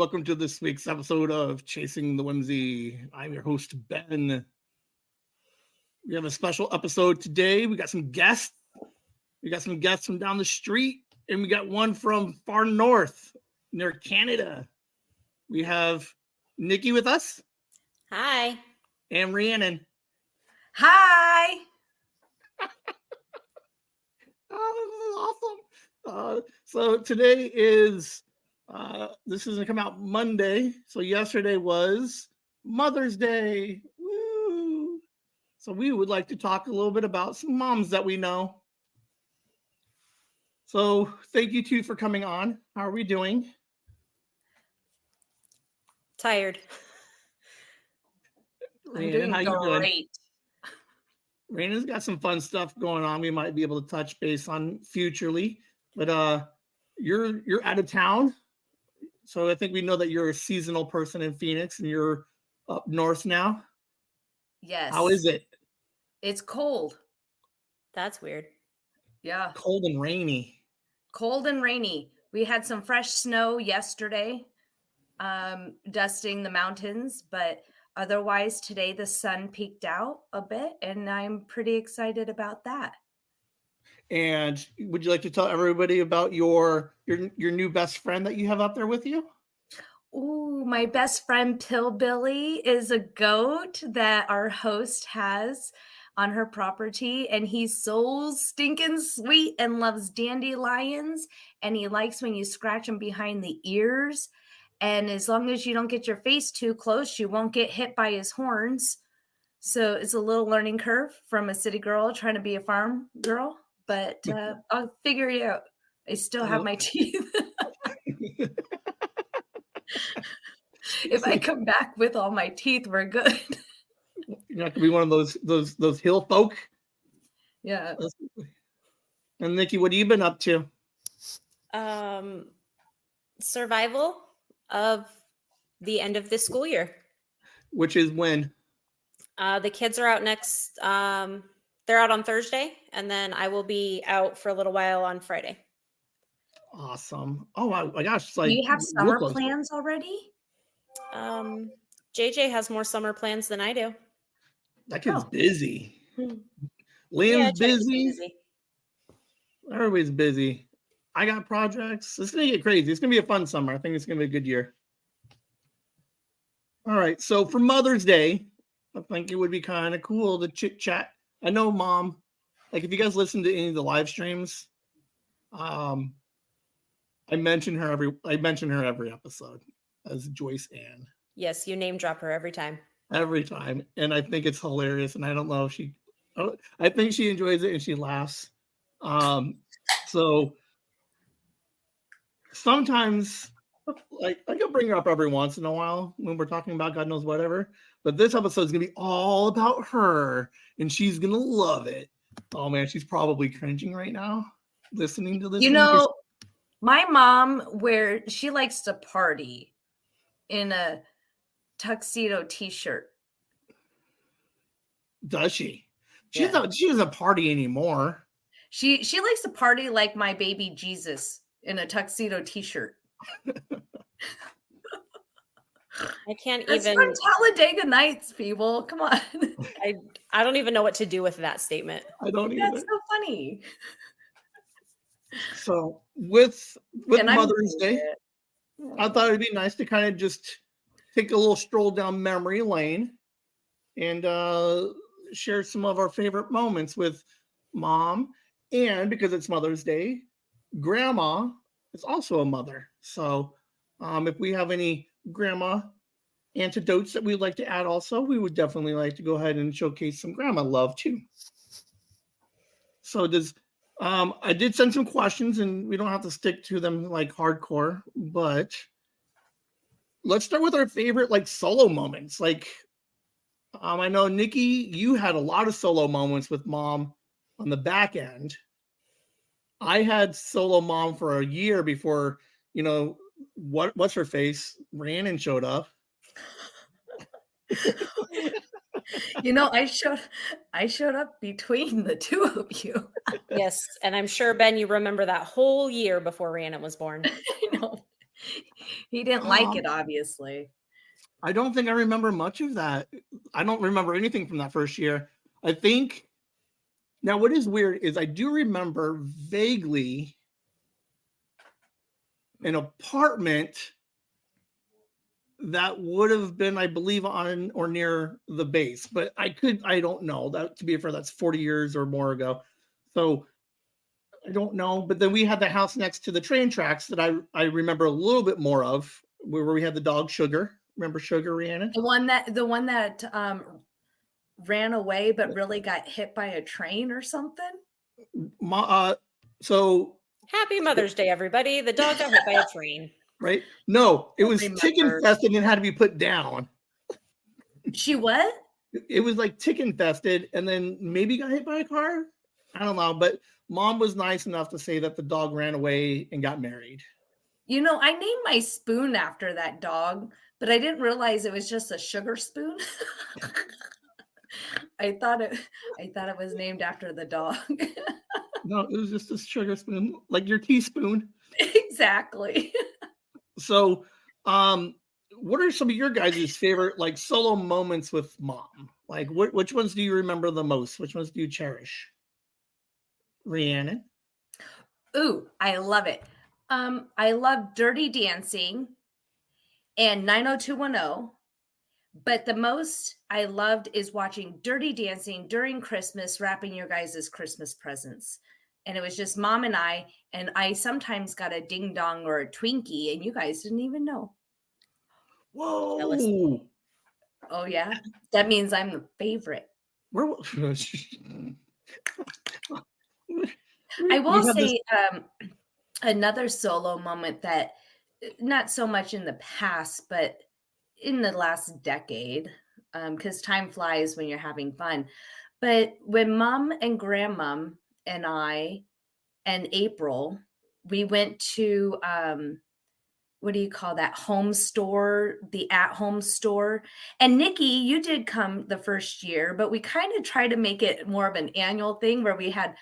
welcome to this week's episode of Chasing the Whimsy. I'm your host, Ben. We have a special episode today. We got some guests. We got some guests from down the street, and we got one from far north, near Canada. We have Nikki with us. Hi. And Rhiannon. Hi. Oh, this is awesome. So today is, this is going to come out Monday. So yesterday was Mother's Day. Woo! So we would like to talk a little bit about some moms that we know. So thank you two for coming on. How are we doing? Tired. I'm doing great. Raina's got some fun stuff going on. We might be able to touch base on futurely, but you're out of town, so I think we know that you're a seasonal person in Phoenix, and you're up north now. Yes. How is it? It's cold. That's weird. Yeah. Cold and rainy. Cold and rainy. We had some fresh snow yesterday, dusting the mountains, but otherwise, today the sun peeked out a bit, and I'm pretty excited about that. And would you like to tell everybody about your new best friend that you have up there with you? Ooh, my best friend Pillbilly is a goat that our host has on her property, and he's so stinking sweet and loves dandelions, and he likes when you scratch him behind the ears. And as long as you don't get your face too close, you won't get hit by his horns. So it's a little learning curve from a city girl trying to be a farm girl, but I'll figure it out. I still have my teeth. If I come back with all my teeth, we're good. You're not gonna be one of those hill folk. Yeah. And Nikki, what have you been up to? Survival of the end of this school year. Which is when? The kids are out next. They're out on Thursday, and then I will be out for a little while on Friday. Awesome. Oh my gosh. It's like, do you have summer plans already? JJ has more summer plans than I do. That kid's busy. Liam's busy. Everybody's busy. I got projects. It's going to get crazy. It's going to be a fun summer. I think it's going to be a good year. All right. So for Mother's Day, I think it would be kind of cool to chit chat. I know, Mom, like if you guys listen to any of the live streams, I mention her every episode as Joyce Ann. Yes, you name drop her every time. Every time. And I think it's hilarious. And I don't know if I think she enjoys it and she laughs. So sometimes like I can bring her up every once in a while when we're talking about God knows whatever. But this episode is gonna be all about her, and she's gonna love it. Oh man, she's probably cringing right now listening to this. You know, my mom, where she likes to party in a tuxedo t-shirt. Does she? She doesn't party anymore. She likes to party like my baby Jesus in a tuxedo t-shirt. I can't It's even. from Talladega Nights, people. Come on. I don't even know what to do with that statement. I don't either. That's so funny. So with Mother's Day, I thought it'd be nice to kind of just take a little stroll down memory lane and share some of our favorite moments with Mom. And because it's Mother's Day, Grandma is also a mother. So if we have any grandma anecdotes that we'd like to add also, we would definitely like to go ahead and showcase some grandma love too. So I did send some questions, and we don't have to stick to them like hardcore, but let's start with our favorite like solo moments. Like I know Nikki, you had a lot of solo moments with Mom on the back end. I had solo Mom for a year before, what's her face? Rhiannon showed up. I showed up between the two of you. Yes, and I'm sure, Ben, you remember that whole year before Rhiannon was born. I know. He didn't like it, obviously. I don't think I remember much of that. I don't remember anything from that first year. I think now what is weird is I do remember vaguely an apartment that would have been, I believe, on or near the base, but I don't know. That, to be fair, that's 40 years or more ago. So I don't know. But then we had the house next to the train tracks that I remember a little bit more of, where we had the dog Sugar. Remember Sugar, Rhiannon? The one that ran away but really got hit by a train or something. So Happy Mother's Day, everybody. The dog got hit by a train. Right? No, it was tick infested and had to be put down. She what? It was like tick infested and then maybe got hit by a car. I don't know, but Mom was nice enough to say that the dog ran away and got married. You know, I named my spoon after that dog, but I didn't realize it was just a sugar spoon. I thought it was named after the dog. No, it was just a sugar spoon, like your teaspoon. Exactly. So, what are some of your guys' favorite like solo moments with Mom? Like, which ones do you remember the most? Which ones do you cherish? Rhiannon? Ooh, I love it. I love Dirty Dancing and 90210. But the most I loved is watching Dirty Dancing during Christmas, wrapping your guys' Christmas presents. And it was just Mom and I sometimes got a ding dong or a Twinkie, and you guys didn't even know. Whoa. Oh, yeah? That means I'm the favorite. I will say another solo moment that not so much in the past, but in the last decade, because time flies when you're having fun. But when Mom and Grandmom and I and April, we went to what do you call that home store, the at-home store. And Nikki, you did come the first year, but we kind of tried to make it more of an annual thing where we had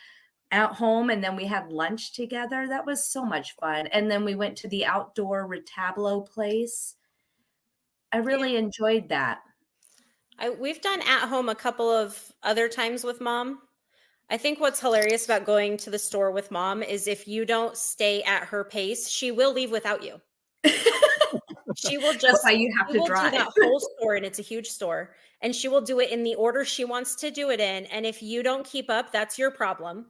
at home and then we had lunch together. That was so much fun. And then we went to the outdoor retablo place. I really enjoyed that. We've done at home a couple of other times with Mom. I think what's hilarious about going to the store with Mom is if you don't stay at her pace, she will leave without you. She will just That's why you have to drive. Do that whole store, and it's a huge store, and she will do it in the order she wants to do it in. And if you don't keep up, that's your problem.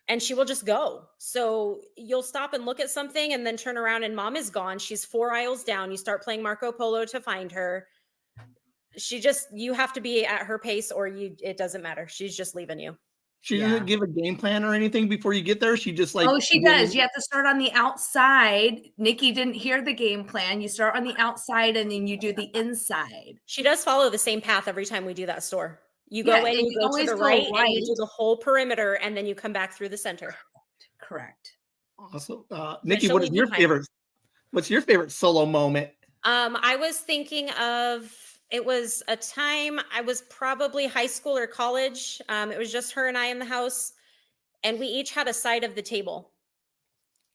And she will just go. So you'll stop and look at something and then turn around and Mom is gone. She's 4 aisles down. You start playing Marco Polo to find her. You have to be at her pace or it doesn't matter. She's just leaving you. She doesn't give a game plan or anything before you get there. She just like, oh, she does. You have to start on the outside. Nikki didn't hear the game plan. You start on the outside and then you do the inside. She does follow the same path every time we do that store. You go in, you go to the right, and you do the whole perimeter, and then you come back through the center. Correct. Awesome. Nikki, what is your favorite? What's your favorite solo moment? I was thinking of, it was a time I was probably high school or college. It was just her and I in the house, and we each had a side of the table.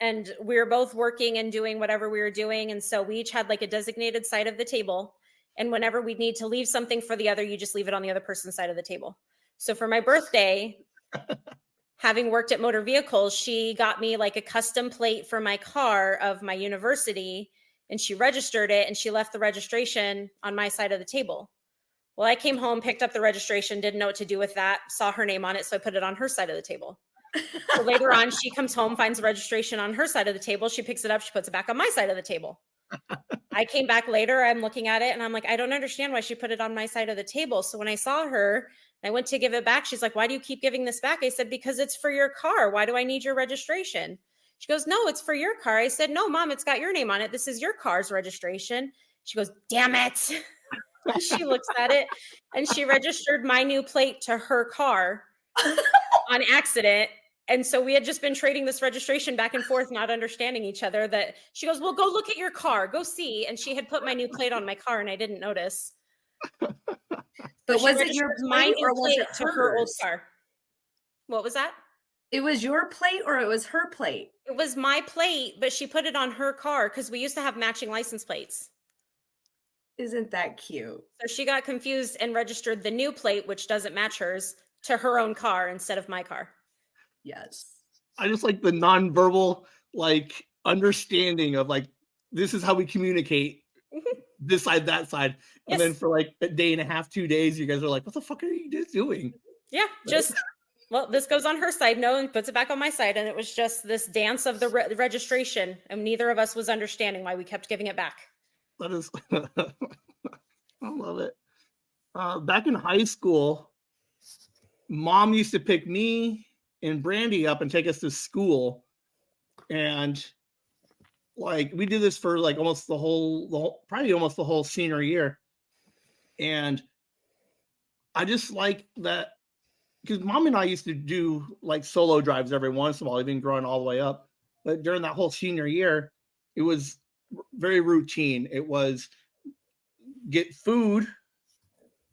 And we were both working and doing whatever we were doing. And so we each had like a designated side of the table. And whenever we need to leave something for the other, you just leave it on the other person's side of the table. So for my birthday, having worked at motor vehicles, she got me like a custom plate for my car of my university, and she registered it and she left the registration on my side of the table. Well, I came home, picked up the registration, didn't know what to do with that, saw her name on it, so I put it on her side of the table. So later on, she comes home, finds the registration on her side of the table, she picks it up, she puts it back on my side of the table. I came back later, I'm looking at it and I'm like, I don't understand why she put it on my side of the table. So when I saw her, I went to give it back. She's like, why do you keep giving this back? I said, because it's for your car. Why do I need your registration? She goes, no, it's for your car. I said, no, Mom, it's got your name on it. This is your car's registration. She goes, damn it. She looks at it and she registered my new plate to her car on accident. And so we had just been trading this registration back and forth, not understanding each other. That she goes, well, go look at your car, go see. And she had put my new plate on my car and I didn't notice. But was it your my plate new or was plate it to her old hers? car? What was that? It was your plate or it was her plate? It was my plate, but she put it on her car because we used to have matching license plates. Isn't that cute? So she got confused and registered the new plate, which doesn't match hers, to her own car instead of my car. Yes. I just like the nonverbal, like, understanding of, like, this is how we communicate, this side, that side. And then Yes. for, like, a day and a half, 2 days, you guys are like, "What the fuck are you just doing?" Yeah, just well, this goes on her side, no, and puts it back on my side, and it was just this dance of the registration, and neither of us was understanding why we kept giving it back. That is I love it. Back in high school, mom used to pick me and Brandy up and take us to school. And like we did this for like almost probably almost the whole senior year. And I just like that because mom and I used to do like solo drives every once in a while, even growing all the way up. But during that whole senior year, it was very routine. It was get food,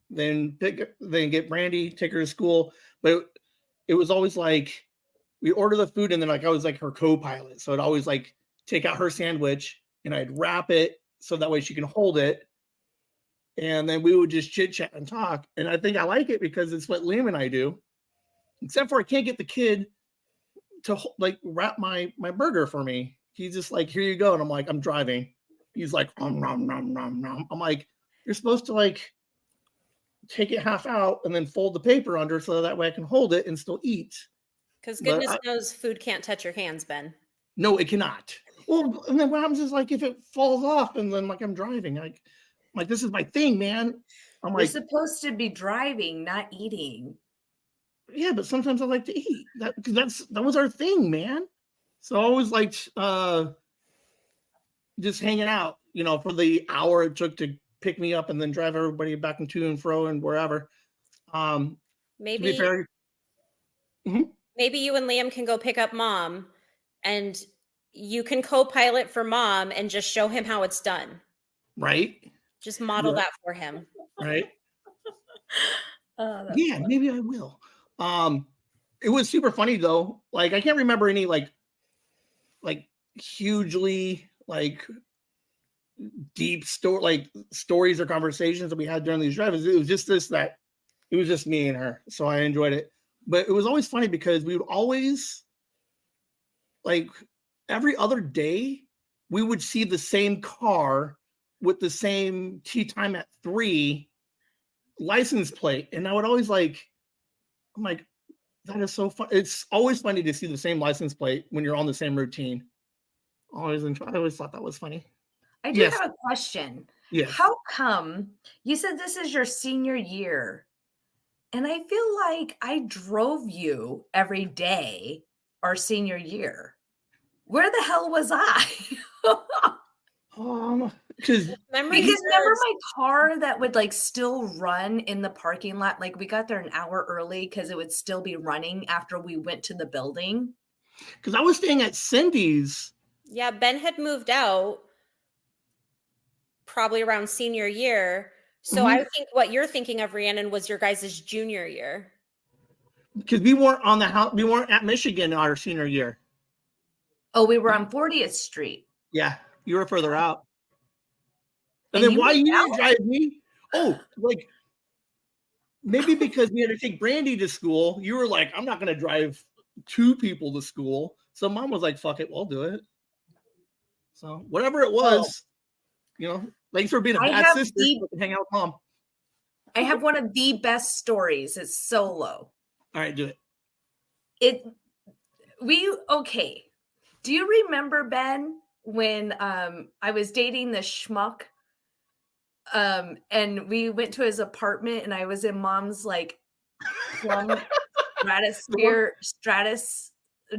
then get Brandy, take her to school. But it was always like we order the food and then like I was like her co-pilot. So I'd always like take out her sandwich and I'd wrap it so that way she can hold it. And then we would just chit chat and talk. And I think I like it because it's what Liam and I do. Except for I can't get the kid to like wrap my burger for me. He's just like, here you go. And I'm like, I'm driving. He's like, nom, nom, nom, nom. I'm like, you're supposed to like take it half out and then fold the paper under so that way I can hold it and still eat. Because goodness knows food can't touch your hands, Ben. No, it cannot. Well, and then what happens is like if it falls off and then like I'm driving, like this is my thing, man. I'm We're like supposed to be driving, not eating. Yeah, but sometimes I like to eat. That was our thing, man. So I always liked just hanging out, for the hour it took to pick me up and then drive everybody back and to and fro and wherever. To be fair, maybe you and Liam can go pick up mom and you can co-pilot for mom and just show him how it's done. Right? Just model that for him. Right? Yeah, funny. Maybe I will. It was super funny though. Like I can't remember any like hugely like deep stories or conversations that we had during these drives. It was just it was just me and her. So I enjoyed it. But it was always funny because we would always like every other day we would see the same car with the same tea time at 3 license plate. And I would always I'm like, that is so fun. It's always funny to see the same license plate when you're on the same routine. I always thought that was funny. I do have a question. Yes. How come you said this is your senior year? And I feel like I drove you every day our senior year. Where the hell was I? Because remember my car that would like still run in the parking lot? Like we got there an hour early because it would still be running after we went to the building. Because I was staying at Cindy's. Yeah, Ben had moved out probably around senior year. So I think what you're thinking of, Rhiannon, was your guys' junior year. Because we weren't on the house, we weren't at Michigan our senior year. Oh, we were on 40th Street. Yeah, you were further out. And then why you didn't drive me? Oh, like maybe because we had to take Brandy to school. You were like, I'm not going to drive 2 people to school. So mom was like, fuck it, we'll do it. So whatever it was, thanks for being a bad sister. Hang out with mom. I have one of the best stories. It's solo. All right, do it. Okay. Do you remember, Ben, when I was dating this schmuck? And we went to his apartment and I was in mom's like plum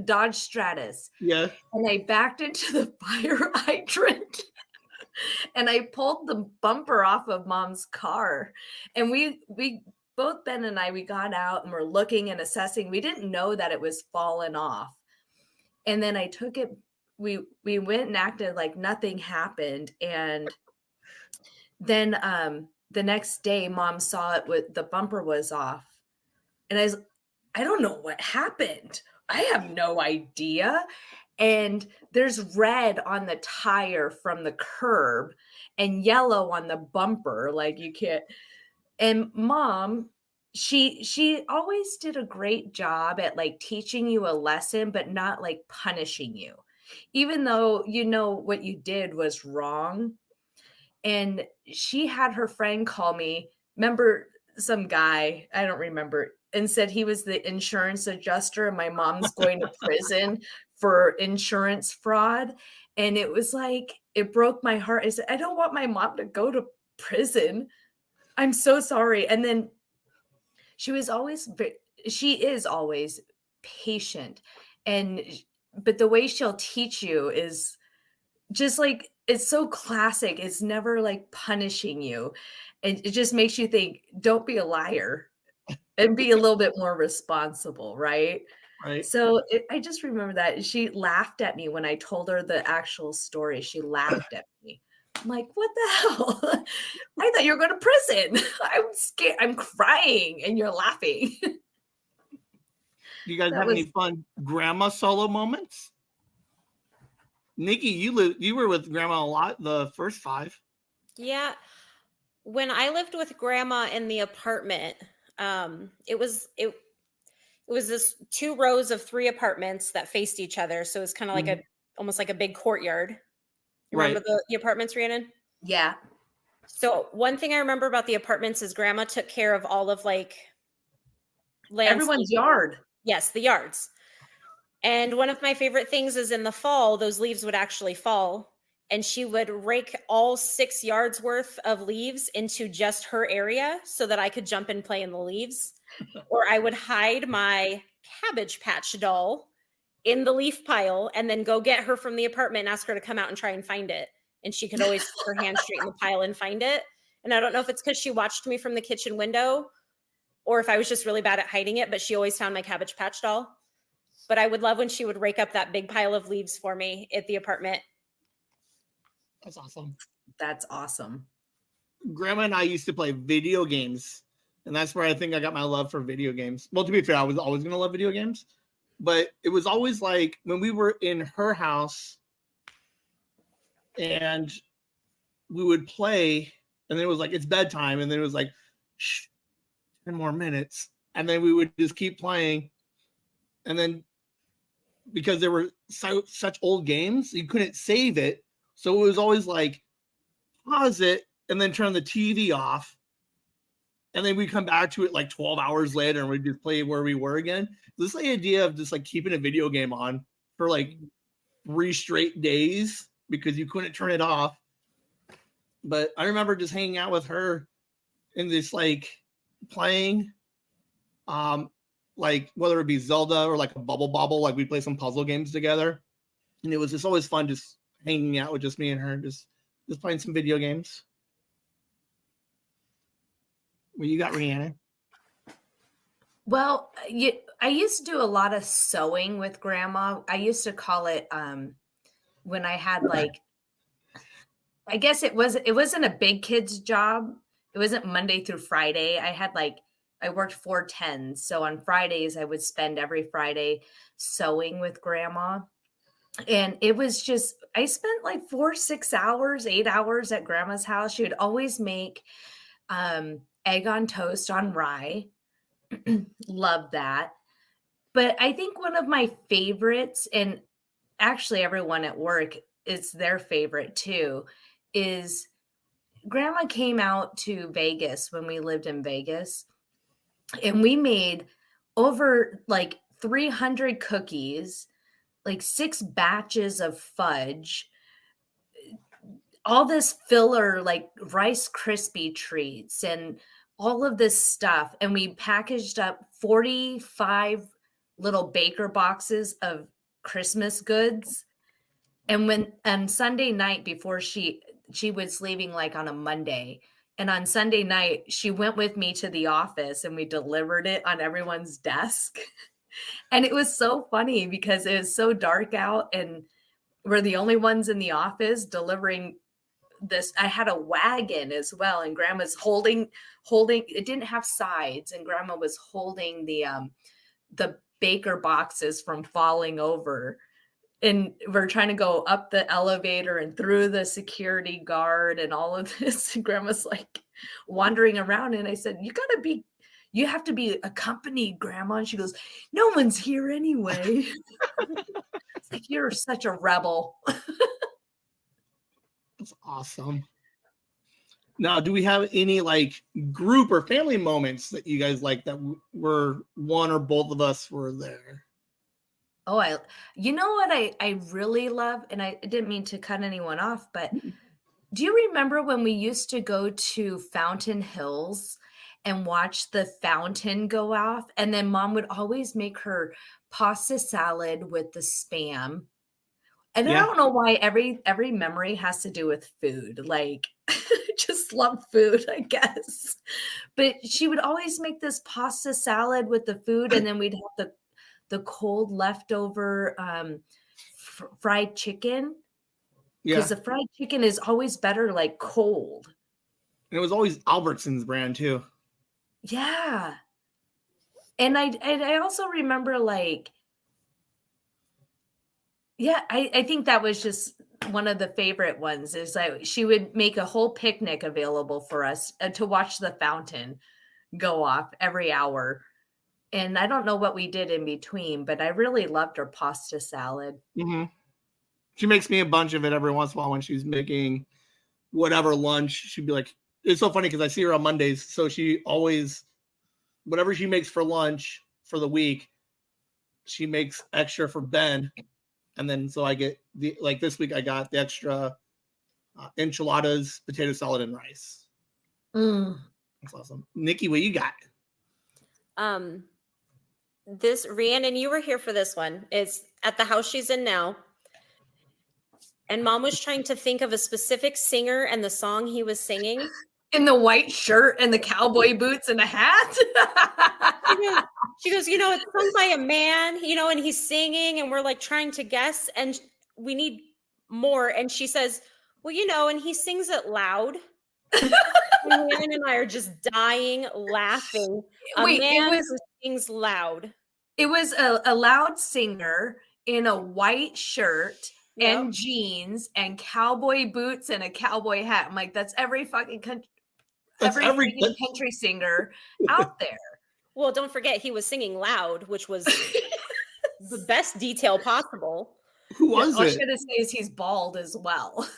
Dodge Stratus. Yeah. And I backed into the fire hydrant and I pulled the bumper off of mom's car. And we both Ben and I, we got out and we're looking and assessing. We didn't know that it was falling off. And then I took it, we went and acted like nothing happened. And then the next day mom saw it with the bumper was off. And I don't know what happened. I have no idea. And there's red on the tire from the curb and yellow on the bumper. Like you can't. And mom, she always did a great job at like teaching you a lesson, but not like punishing you. Even though you know what you did was wrong. And she had her friend call me. Remember some guy, I don't remember, and said he was the insurance adjuster and my mom's going to prison for insurance fraud. And it was like, it broke my heart. I said, I don't want my mom to go to prison. I'm so sorry. And then she was always, she is always patient. And, but the way she'll teach you is just like, it's so classic. It's never like punishing you. And it just makes you think, don't be a liar and be a little bit more responsible, right? Right. So I just remember that she laughed at me when I told her the actual story. She laughed at me. I'm like, what the hell? I thought you were going to prison. I'm scared. I'm crying and you're laughing. You guys That have was any fun grandma solo moments? Nikki, you were with grandma a lot the first 5. Yeah. When I lived with grandma in the apartment, it was this 2 rows of 3 apartments that faced each other. So it's kind of like Mhm. almost like a big courtyard. You remember Right. the apartments, Rhiannon? yeah. So one thing I remember about the apartments is grandma took care of all of like landscape. Everyone's yard. Yes, the yards. And one of my favorite things is in the fall, those leaves would actually fall. And she would rake all 6 yards worth of leaves into just her area so that I could jump and play in the leaves. Or I would hide my Cabbage Patch doll in the leaf pile and then go get her from the apartment and ask her to come out and try and find it. And she could always stick her hand straight in the pile and find it. And I don't know if it's because she watched me from the kitchen window or if I was just really bad at hiding it, but she always found my Cabbage Patch doll. But I would love when she would rake up that big pile of leaves for me at the apartment. That's awesome. That's awesome. Grandma and I used to play video games, and that's where I think I got my love for video games. Well, to be fair, I was always going to love video games, but it was always like when we were in her house and we would play, and then it was like, it's bedtime, and then it was like, shh, 10 more minutes. And then we would just keep playing. And then because there were such old games, you couldn't save it. So it was always like, pause it and then turn the TV off. And then we come back to it like 12 hours later and we just play where we were again. This idea of just like keeping a video game on for like 3 straight days because you couldn't turn it off. But I remember just hanging out with her in this like playing, like whether it be Zelda or like a Bubble Bobble, like we play some puzzle games together. And it was just always fun just hanging out with just me and her, just playing some video games. Well, you got Rhiannon. Well, I used to do a lot of sewing with grandma. I used to call it when I had like, I guess it wasn't a big kid's job. It wasn't Monday through Friday. I worked 4 10s. So on Fridays, I would spend every Friday sewing with grandma. And it was just, I spent like 4, 6 hours, 8 hours at grandma's house. She would always make egg on toast on rye. Love that. But I think one of my favorites, and actually everyone at work, it's their favorite too, is grandma came out to Vegas when we lived in Vegas, and we made over like 300 cookies, like 6 batches of fudge, all this filler like Rice Krispie treats and all of this stuff. And we packaged up 45 little baker boxes of Christmas goods. And when on Sunday night before she was leaving like on a Monday, and on Sunday night she went with me to the office and we delivered it on everyone's desk. And it was so funny because it was so dark out and we're the only ones in the office delivering this. I had a wagon as well, and grandma's holding it didn't have sides, and grandma was holding the Baker boxes from falling over. And we're trying to go up the elevator and through the security guard and all of this. And Grandma's like wandering around. And I said, you have to be accompanied, Grandma. And she goes, no one's here anyway. It's like, you're such a rebel. That's awesome. Now, do we have any like group or family moments that you guys like that were one or both of us were there? Oh, you know what I really love, and I didn't mean to cut anyone off, but do you remember when we used to go to Fountain Hills and watch the fountain go off? And then Mom would always make her pasta salad with the Spam. And I don't know why every memory has to do with food. Like, just love food, I guess. But she would always make this pasta salad with the food, and then we'd have the cold leftover fried chicken. Because the fried chicken is always better like cold. And it was always Albertson's brand too. Yeah. And I also remember like, I think that was just one of the favorite ones is like she would make a whole picnic available for us to watch the fountain go off every hour. And I don't know what we did in between, but I really loved her pasta salad. Mm-hmm. She makes me a bunch of it every once in a while when she's making whatever lunch. She'd be like, it's so funny because I see her on Mondays. So she always, whatever she makes for lunch for the week, she makes extra for Ben. And then so I get like this week I got the extra enchiladas, potato salad, and rice. That's awesome. Nikki, what you got? This Rhiannon, you were here for this one. It's at the house she's in now. And Mom was trying to think of a specific singer and the song he was singing. In the white shirt and the cowboy boots and a hat. She goes, it's sung by a man, and he's singing and we're like trying to guess and we need more. And she says, well, and he sings it loud. And Rhiannon and I are just dying laughing. Wait, man who sings loud. It was a loud singer in a white shirt and jeans and cowboy boots and a cowboy hat. I'm like, that's every fucking country. Every country singer out there. Well, don't forget he was singing loud, which was the best detail possible. Who was all it? I should have said is he's bald as well.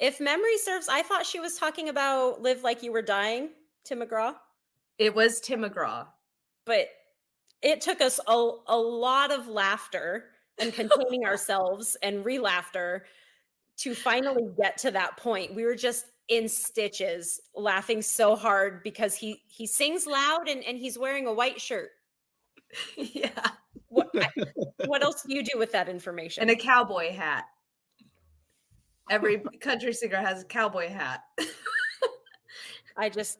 If memory serves, I thought she was talking about Live Like You Were Dying, Tim McGraw. It was Tim McGraw. But it took us a lot of laughter and containing ourselves and re-laughter to finally get to that point. We were just in stitches laughing so hard because he sings loud and he's wearing a white shirt. Yeah. What else do you do with that information? And a cowboy hat. Every country singer has a cowboy hat.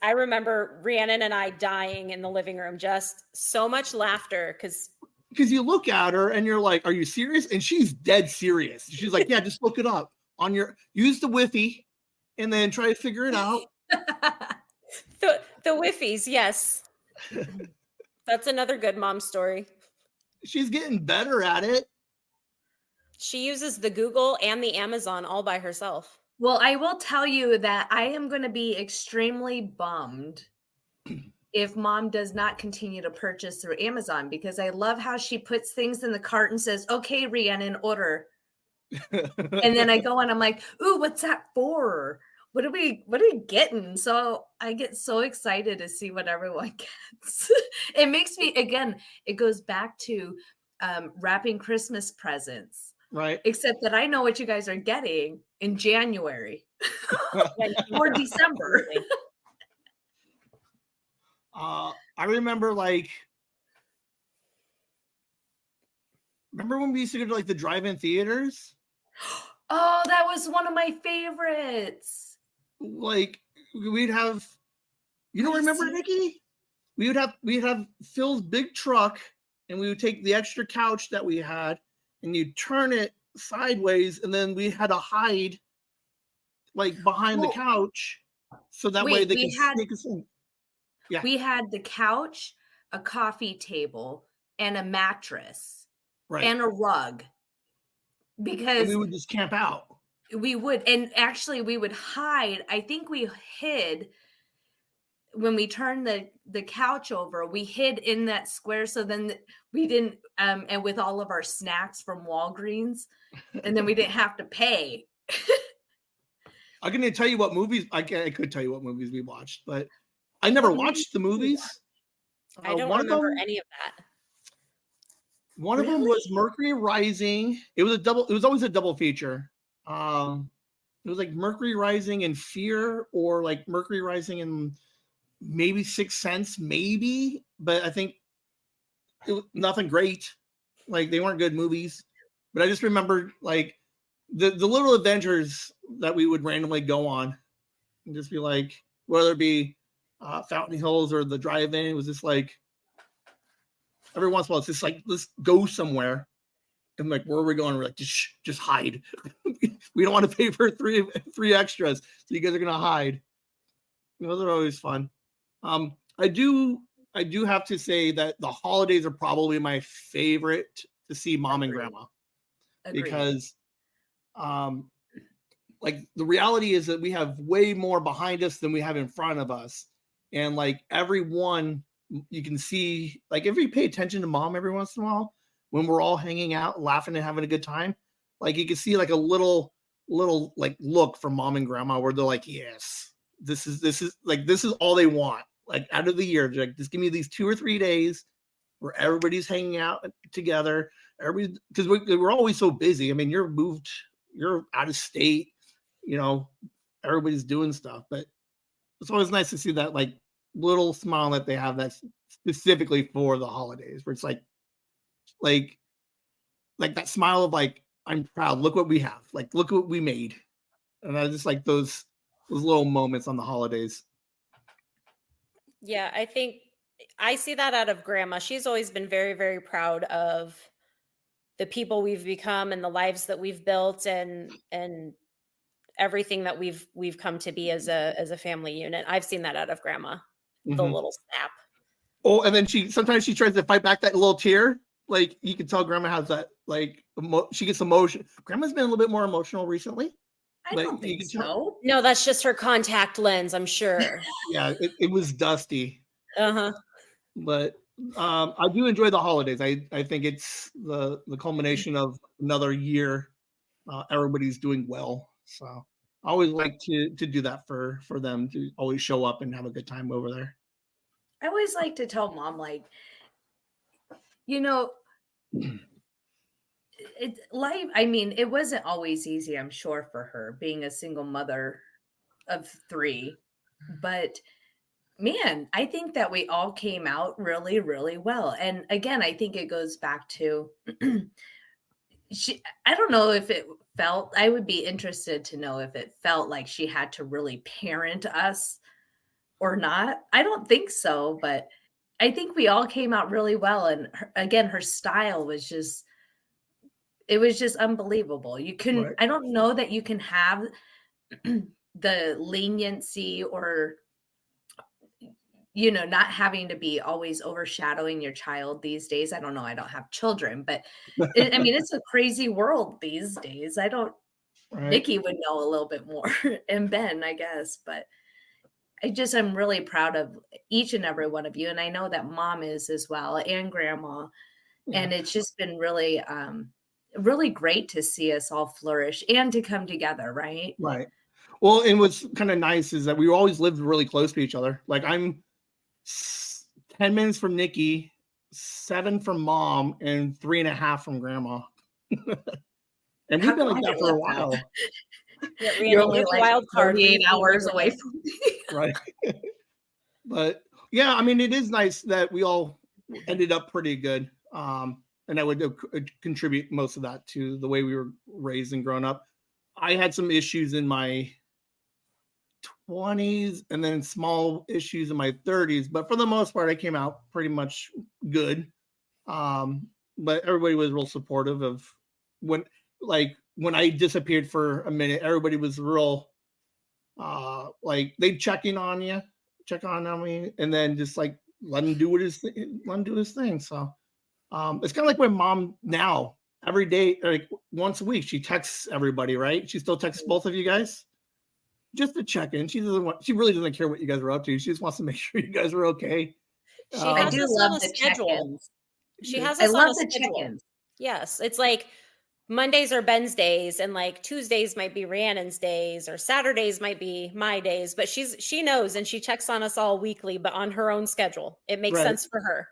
I remember Rhiannon and I dying in the living room, just so much laughter because you look at her and you're like, are you serious? And she's dead serious. She's like, yeah, just look it up on use the Wi-Fi and then try to figure it out. The Wi-Fis, yes. That's another good mom story. She's getting better at it. She uses the Google and the Amazon all by herself. Well, I will tell you that I am going to be extremely bummed if Mom does not continue to purchase through Amazon because I love how she puts things in the cart and says, okay, Rhiannon, order. And then I go and I'm like, ooh, what's that for? What are we getting? So I get so excited to see what everyone gets. It makes me, again, it goes back to wrapping Christmas presents. Right. Except that I know what you guys are getting in January or December. I remember remember when we used to go to like the drive-in theaters? Oh, that was one of my favorites. Like we'd have, remember Nikki? We'd have Phil's big truck and we would take the extra couch that we had and you turn it sideways and then we had to hide like behind the couch so that way they could sneak us in. Yeah. We had the couch, a coffee table, and a mattress Right. and a rug And because we would just camp out. we would, and actually we would hide. I think we hid when we turned the couch over, we hid in that square so then we didn't and with all of our snacks from Walgreens, and then we didn't have to pay. I can tell you what movies I could tell you what movies we watched, but I never watched the movies. I don't remember any of that. One of them was Mercury Rising. It was always a double feature. It was like Mercury Rising and Fear, or like Mercury Rising and maybe Sixth Sense, maybe. But I think it was nothing great. Like, they weren't good movies. But I just remember like the little adventures that we would randomly go on and just be like, whether it be Fountain Hills or the drive-in, it was just like every once in a while it's just like, let's go somewhere. And like, where are we going? We're like, just hide. We don't want to pay for three extras, so you guys are gonna hide. Those are always fun. I do have to say that the holidays are probably my favorite to see Mom and Grandma. Agreed. Because like, the reality is that we have way more behind us than we have in front of us, and like everyone, you can see, like, if you pay attention to Mom every once in a while, when we're all hanging out, laughing and having a good time, like, you can see like a little like look from Mom and Grandma where they're like, yes, this is all they want, like, out of the year. They're like, just give me these 2 or 3 days where everybody's hanging out together. Everybody, because we're always so busy. I mean, you're out of state, everybody's doing stuff, but it's always nice to see that like little smile that they have that's specifically for the holidays, where it's like that smile of like, I'm proud, look what we have, like, look what we made. And I just like those little moments on the holidays. Yeah, I think I see that out of Grandma. She's always been very, very proud of the people we've become and the lives that we've built, and everything that we've come to be as a family unit. I've seen that out of Grandma. Mm-hmm. The little snap. Oh, and then sometimes she tries to fight back that little tear. Like, you can tell Grandma has that, like, she gets emotion. Grandma's been a little bit more emotional recently. I don't think so. No, that's just her contact lens, I'm sure. Yeah, it was dusty. Uh-huh. But I do enjoy the holidays. I think it's the culmination of another year. Everybody's doing well. So I always like to do that for them, to always show up and have a good time over there. I always like to tell Mom, like, life, I mean, it wasn't always easy, I'm sure, for her being a single mother of 3, but man, I think that we all came out really, really well. And again, I think it goes back to I don't know if it felt, I would be interested to know if it felt like she had to really parent us or not. I don't think so, but I think we all came out really well. And her style was just, it was just unbelievable. You couldn't, right. I don't know that you can have the leniency or, not having to be always overshadowing your child these days. I don't know. I don't have children, but I mean, it's a crazy world these days. Right. Nikki would know a little bit more, and Ben, I guess, but I'm really proud of each and every one of you. And I know that Mom is as well, and Grandma. Yeah. And it's just been really, really great to see us all flourish and to come together. Right. Right. Well, and what's kind of nice is that we always lived really close to each other. Like, I'm 10 minutes from Nikki, 7 from Mom, and 3.5 from Grandma. And we've been like that for a while. You're only like wild card 48 hours away from me. Right. But yeah, I mean, it is nice that we all ended up pretty good. And I would contribute most of that to the way we were raised and grown up. I had some issues in my 20s and then small issues in my 30s, but for the most part, I came out pretty much good. But everybody was real supportive of when I disappeared for a minute. Everybody was real, like, they'd check on me, and then just like let him do his thing. So It's kind of like my mom now. Every day, like once a week, she texts everybody, right? She still texts both of you guys just to check in. She really doesn't care what you guys are up to. She just wants to make sure you guys are okay. She I has do us love on a the schedule. check-ins. She has I us on love a the schedule. check-ins. Yes, it's like Mondays are Ben's days, and like Tuesdays might be Rhiannon's days, or Saturdays might be my days. But she knows, and she checks on us all weekly, but on her own schedule. It makes sense for her.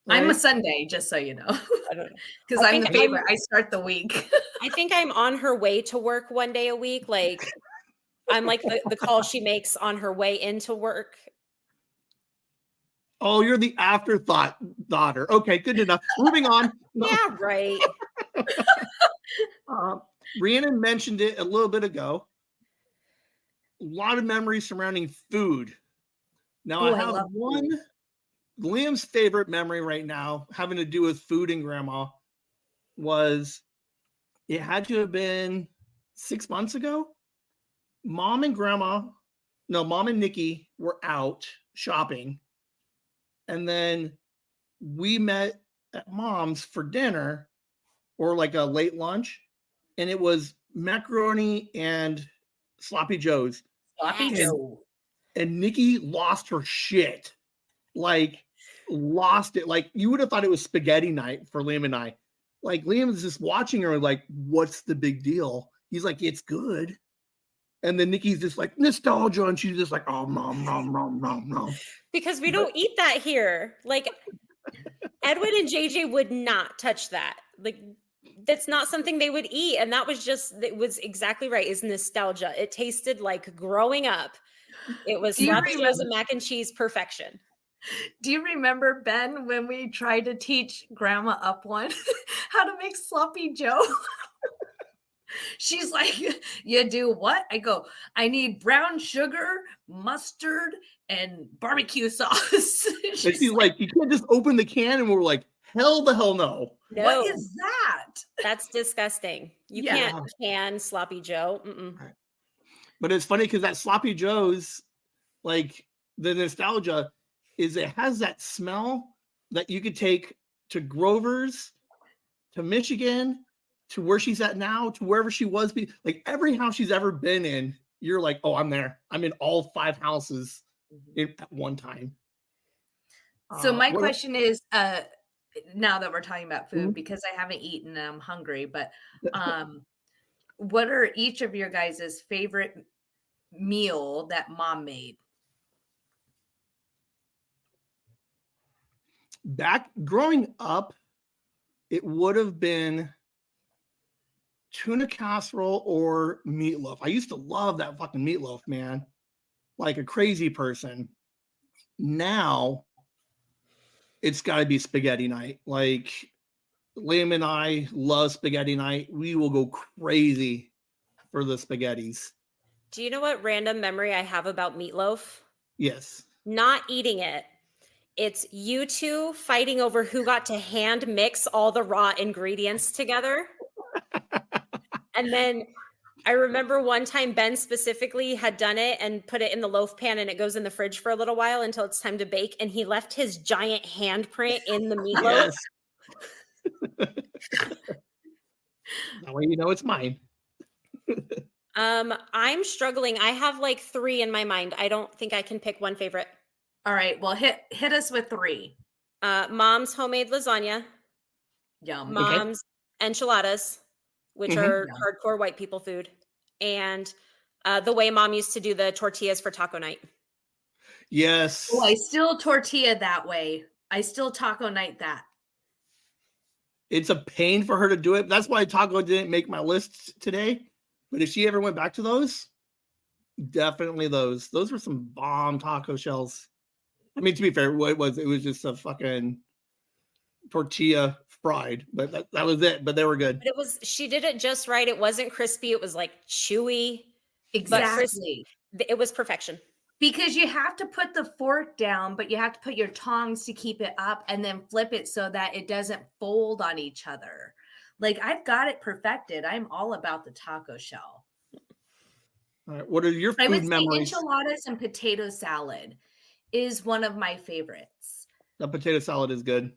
I'm a Right? Sunday, just so you know, I don't know. because I I'm the think favorite. I start the week. I think I'm on her way to work one day a week. Like I'm like the call she makes on her way into work. Oh, you're the afterthought daughter. Okay, good enough. Moving on. Yeah, right. Rhiannon mentioned it a little bit ago. A lot of memories surrounding food. Now, I have one. Food. Liam's favorite memory right now, having to do with food and grandma, was it had to have been 6 months ago. Mom and Nikki were out shopping. And then we met at mom's for dinner or like a late lunch. And it was macaroni and sloppy joes. Sloppy Joe. And Nikki lost her shit. Like, lost it. Like, you would have thought it was spaghetti night for Liam and I. Like, Liam is just watching her like, what's the big deal? He's like, it's good. And then Nikki's just like, nostalgia. And she's just like, oh, nom. Because we don't eat that here. Like Edwin and JJ would not touch that. Like that's not something they would eat. And that was it was exactly right. Is nostalgia. It tasted like growing up. It was sloppy joes and mac and cheese perfection. Do you remember, Ben, when we tried to teach Grandma up one how to make sloppy joe? She's like, you do what? I go, I need brown sugar, mustard, and barbecue sauce. She's like, you can't just open the can. And we're like, hell no. What is that? That's disgusting. You can't can sloppy joe. Mm-mm. But it's funny because that sloppy joes, like the nostalgia is it has that smell that you could take to Grover's, to Michigan, to where she's at now, to wherever she was. Like every house she's ever been in, you're like, oh, I'm there. I'm in all 5 houses at one time. So my question is, now that we're talking about food, because I haven't eaten and I'm hungry, but what are each of your guys' favorite meal that mom made? Back growing up, it would have been tuna casserole or meatloaf. I used to love that fucking meatloaf, man. Like a crazy person. Now, it's got to be spaghetti night. Like, Liam and I love spaghetti night. We will go crazy for the spaghettis. Do you know what random memory I have about meatloaf? Yes. Not eating it. It's you two fighting over who got to hand mix all the raw ingredients together. And then I remember one time Ben specifically had done it and put it in the loaf pan and it goes in the fridge for a little while until it's time to bake. And he left his giant handprint in the meatloaf. That way you know it's mine. I'm struggling. I have like 3 in my mind. I don't think I can pick one favorite. All right. Well, hit us with 3. Mom's homemade lasagna. Yum. Mom's enchiladas, which are hardcore white people food. And the way mom used to do the tortillas for taco night. Yes. Oh, I still tortilla that way. I still taco night that. It's a pain for her to do it. That's why taco didn't make my list today. But if she ever went back to those, definitely those. Those were some bomb taco shells. I mean, to be fair, what it was just a fucking tortilla fried, but that was it. But they were good. But she did it just right. It wasn't crispy. It was like chewy. Exactly. It was perfection. Because you have to put the fork down, but you have to put your tongs to keep it up and then flip it so that it doesn't fold on each other. Like, I've got it perfected. I'm all about the taco shell. All right. What are your food memories? Enchiladas and potato salad is one of my favorites. The potato salad is good.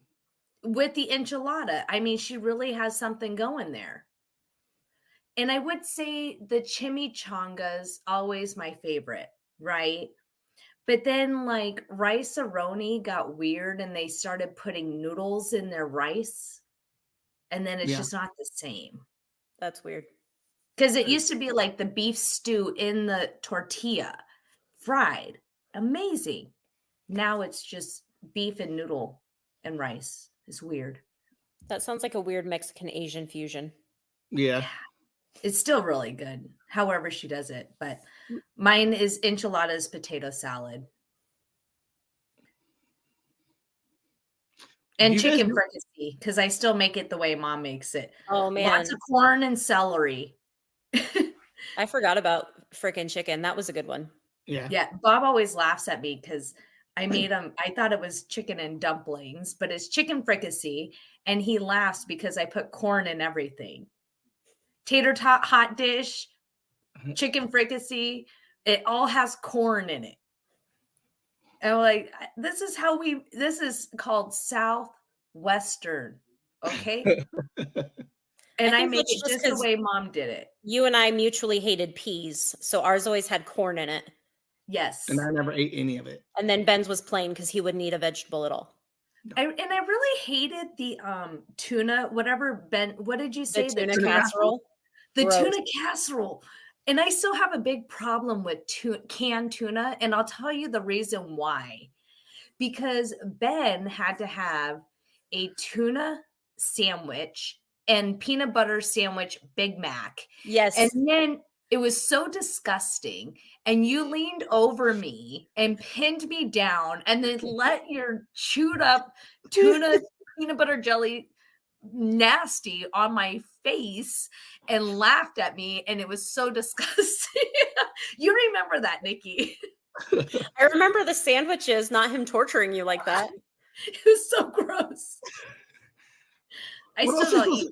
with the enchilada. I mean, she really has something going there. And I would say the chimichangas always my favorite, right? But then like rice-a-roni got weird and they started putting noodles in their rice, and then it's Yeah. just not the same. That's weird. Because it used to be like the beef stew in the tortilla, fried, amazing. Now it's just beef and noodle and rice. It's weird. That sounds like a weird Mexican Asian fusion. Yeah. It's still really good, however she does it. But mine is enchiladas potato salad. And chicken fricassee, because I still make it the way Mom makes it. Oh, man. Lots of corn and celery. I forgot about frickin' chicken. That was a good one. Yeah. Yeah. Bob always laughs at me because I made him, I thought it was chicken and dumplings, but it's chicken fricassee. And he laughs because I put corn in everything. Tater tot hot dish, chicken fricassee, it all has corn in it. And I'm like, this is called Southwestern. Okay. And I make it just the way Mom did it. You and I mutually hated peas, so ours always had corn in it. Yes. And I never ate any of it. And then Ben's was plain because he wouldn't eat a vegetable at all. I really hated the tuna, whatever Ben, what did you say? The tuna casserole? The tuna casserole. And I still have a big problem with canned tuna. And I'll tell you the reason why. Because Ben had to have a tuna sandwich and peanut butter sandwich Big Mac. Yes. And then it was so disgusting. And you leaned over me and pinned me down and then let your chewed up tuna peanut butter jelly nasty on my face and laughed at me. And it was so disgusting. You remember that, Nikki? I remember the sandwiches, not him torturing you like that. It was so gross. I still don't eat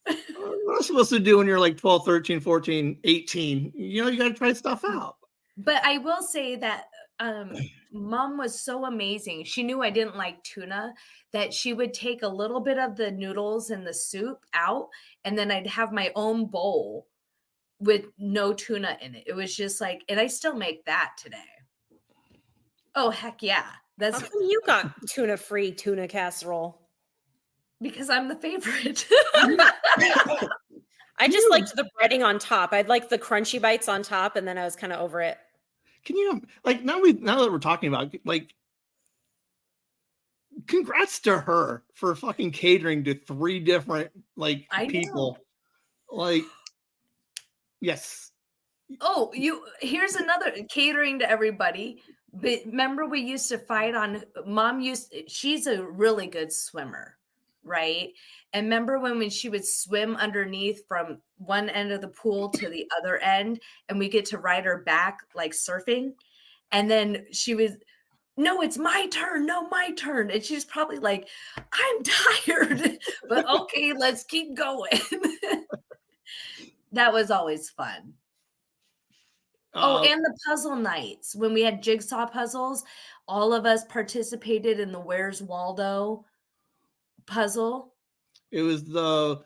it. What are you supposed to do when you're like 12, 13, 14, 18? You know, you got to try stuff out. But I will say that Mom was so amazing. She knew I didn't like tuna, that she would take a little bit of the noodles and the soup out, and then I'd have my own bowl with no tuna in it. It was just like, and I still make that today. Oh, heck yeah. How come you got tuna-free tuna casserole? Because I'm the favorite. I just liked the breading on top. I'd like the crunchy bites on top, and then I was kind of over it. Can you, like, now that we're talking about, like, congrats to her for fucking catering to 3 different, like, people. Like, yes. Oh, here's another catering to everybody. But remember, we used to fight on she's a really good swimmer, right? And remember when she would swim underneath from one end of the pool to the other end, and we get to ride her back like surfing, and then she was, no, it's my turn. No, my turn. And she's probably like, I'm tired, but okay, let's keep going. That was always fun. And the puzzle nights when we had jigsaw puzzles, all of us participated in the Where's Waldo puzzle. It was the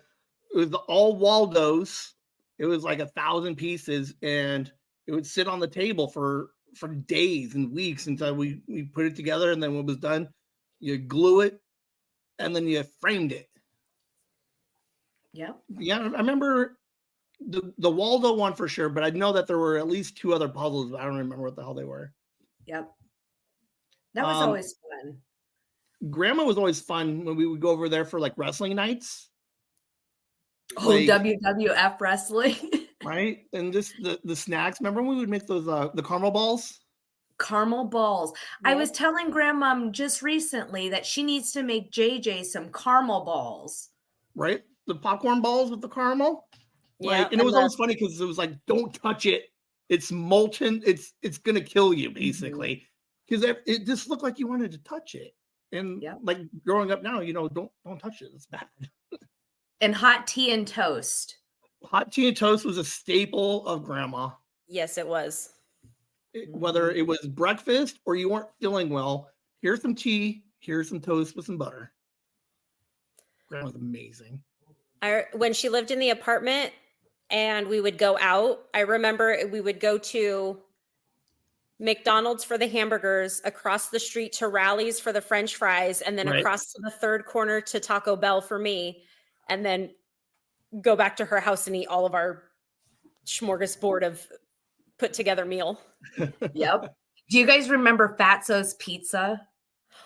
all Waldos. It was like 1,000 pieces, and it would sit on the table for days and weeks until we put it together. And then when it was done, you glue it, and then you framed it. Yeah. Yeah, I remember the Waldo one for sure, but I know that there were at least 2 other puzzles. But I don't remember what the hell they were. Yep. That was always fun. Grandma was always fun when we would go over there for like wrestling nights. Oh, like, WWF wrestling. Right? And just the snacks. Remember when we would make those the caramel balls? Caramel balls. Yeah. I was telling Grandma just recently that she needs to make JJ some caramel balls. Right? The popcorn balls with the caramel. Yeah. Like, and it was always funny because it was like, don't touch it. It's molten. It's gonna kill you, basically. Because it just looked like you wanted to touch it. And like growing up now, don't touch it. It's bad. And hot tea and toast. Hot tea and toast was a staple of Grandma. Yes, it was. Whether it was breakfast or you weren't feeling well, here's some tea, here's some toast with some butter. Grandma's amazing. When she lived in the apartment and we would go out, I remember we would go to McDonald's for the hamburgers, across the street to Rally's for the French fries, and then across to the third corner to Taco Bell for me, and then go back to her house and eat all of our smorgasbord of put together meal. Yep. Do you guys remember Fatso's Pizza?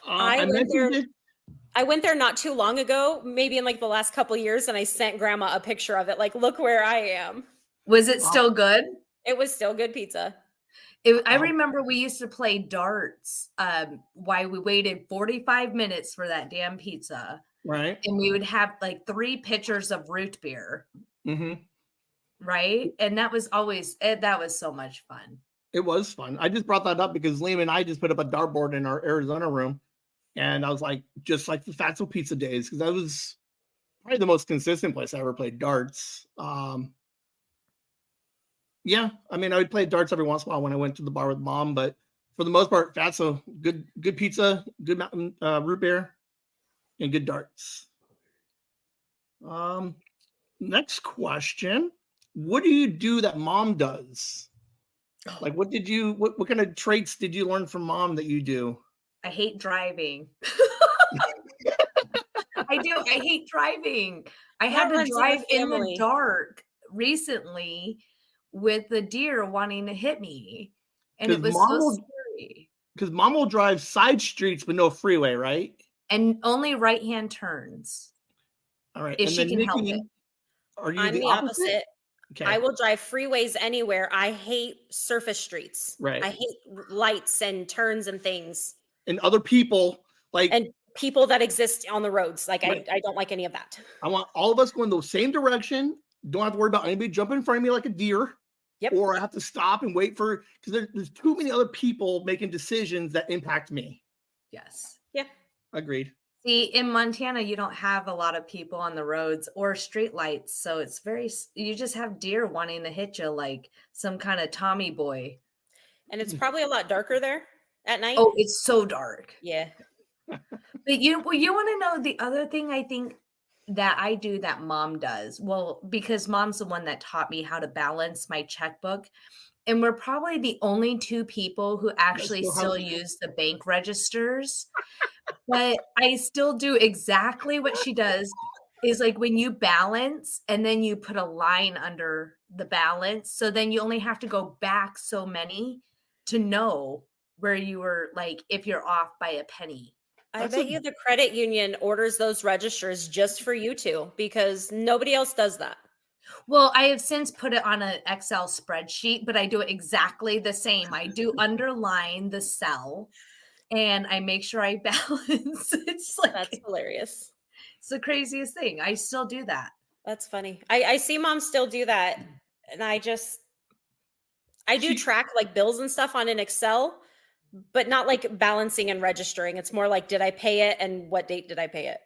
I went there not too long ago, maybe in like the last couple years, and I sent Grandma a picture of it. Like, look where I am. Was it still good? It was still good pizza. I remember we used to play darts while we waited 45 minutes for that damn pizza. Right. And we would have like 3 pitchers of root beer. Mm-hmm. Right. And that was so much fun. It was fun. I just brought that up because Liam and I just put up a dartboard in our Arizona room. And I was like, just like the Fatso Pizza days, because that was probably the most consistent place I ever played darts. Yeah, I mean, I would play darts every once in a while when I went to the bar with Mom, but for the most part, Fatso, good pizza, good mountain root beer, and good darts. Next question: what do you do that Mom does? Like, what kind of traits did you learn from Mom that you do? I hate driving. I do. I hate driving. I had to drive in the dark recently with the deer wanting to hit me. And it was so scary. Because Mom will drive side streets but no freeway, right? And only right-hand turns. All right. If she can help it. Are you I'm the opposite? Okay. I will drive freeways anywhere. I hate surface streets. Right. I hate lights and turns and things. And other people, and people that exist on the roads. Like, right. I don't like any of that. I want all of us going the same direction. Don't have to worry about anybody jumping in front of me like a deer. Yep. Or I have to stop and wait because there's too many other people making decisions that impact me. Yes. Yeah. Agreed. See, in Montana, you don't have a lot of people on the roads or street lights. So it's you just have deer wanting to hit you like some kind of Tommy boy. And it's probably a lot darker there at night. Oh, it's so dark. Yeah. But you want to know the other thing I think that I do that Mom does? Well, because Mom's the one that taught me how to balance my checkbook. And we're probably the only 2 people who actually still use the bank registers. But I still do exactly what she does. Is like when you balance and then you put a line under the balance. So then you only have to go back so many to know where you were, like, if you're off by a penny. I bet you the credit union orders those registers just for you 2 because nobody else does that. Well, I have since put it on an Excel spreadsheet, but I do it exactly the same. I do underline the cell and I make sure I balance. It's like, that's hilarious. It's the craziest thing. I still do that. That's funny. I see Mom still do that. And I do track like bills and stuff on an Excel, but not like balancing and registering. It's more like, did I pay it and what date did I pay it?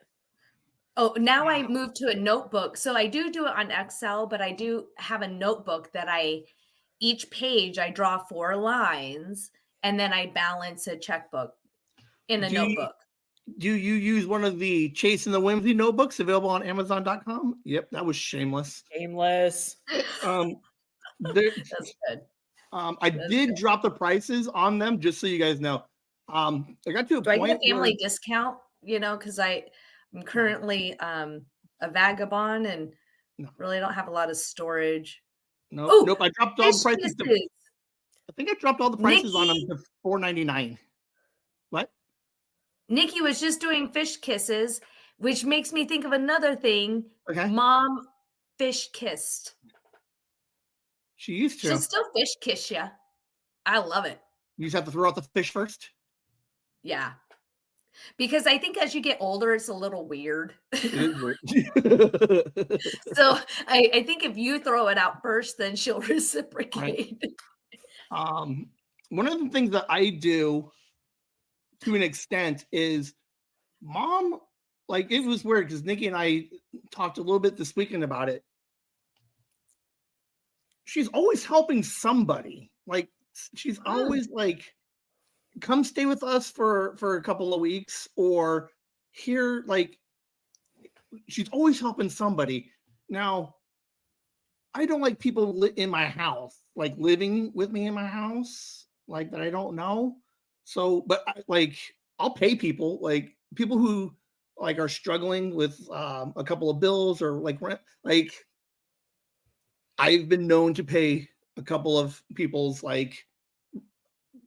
Oh, now I moved to a notebook. So I do it on Excel, but I do have a notebook that each page I draw 4 lines and then I balance a checkbook in a notebook. Do you use one of the Chase and the Whimsy notebooks available on Amazon.com? Yep, that was shameless. Shameless. That's good. I did drop the prices on them, just so you guys know. I got to a point. Do I get a family discount? Because I'm currently a vagabond and really don't have a lot of storage. Nope. I dropped all the prices. I think I dropped all the prices on them to $4.99. What? Nikki was just doing fish kisses, which makes me think of another thing. Okay. Mom fish kissed. She used to. She'll still fish kiss you. I love it. You just have to throw out the fish first? Yeah. Because I think as you get older, it's a little weird. It is weird. So I think if you throw it out first, then she'll reciprocate. Right. One of the things that I do to an extent is Mom, like, it was weird because Nikki and I talked a little bit this weekend about it. She's always helping somebody. Like, she's always like, come stay with us for a couple of weeks, or here, like she's always helping somebody. Now, I don't like people in my house, like living with me in my house, like that I don't know. So, but I'll pay people, like people who like are struggling with a couple of bills or like rent. Like I've been known to pay a couple of people's like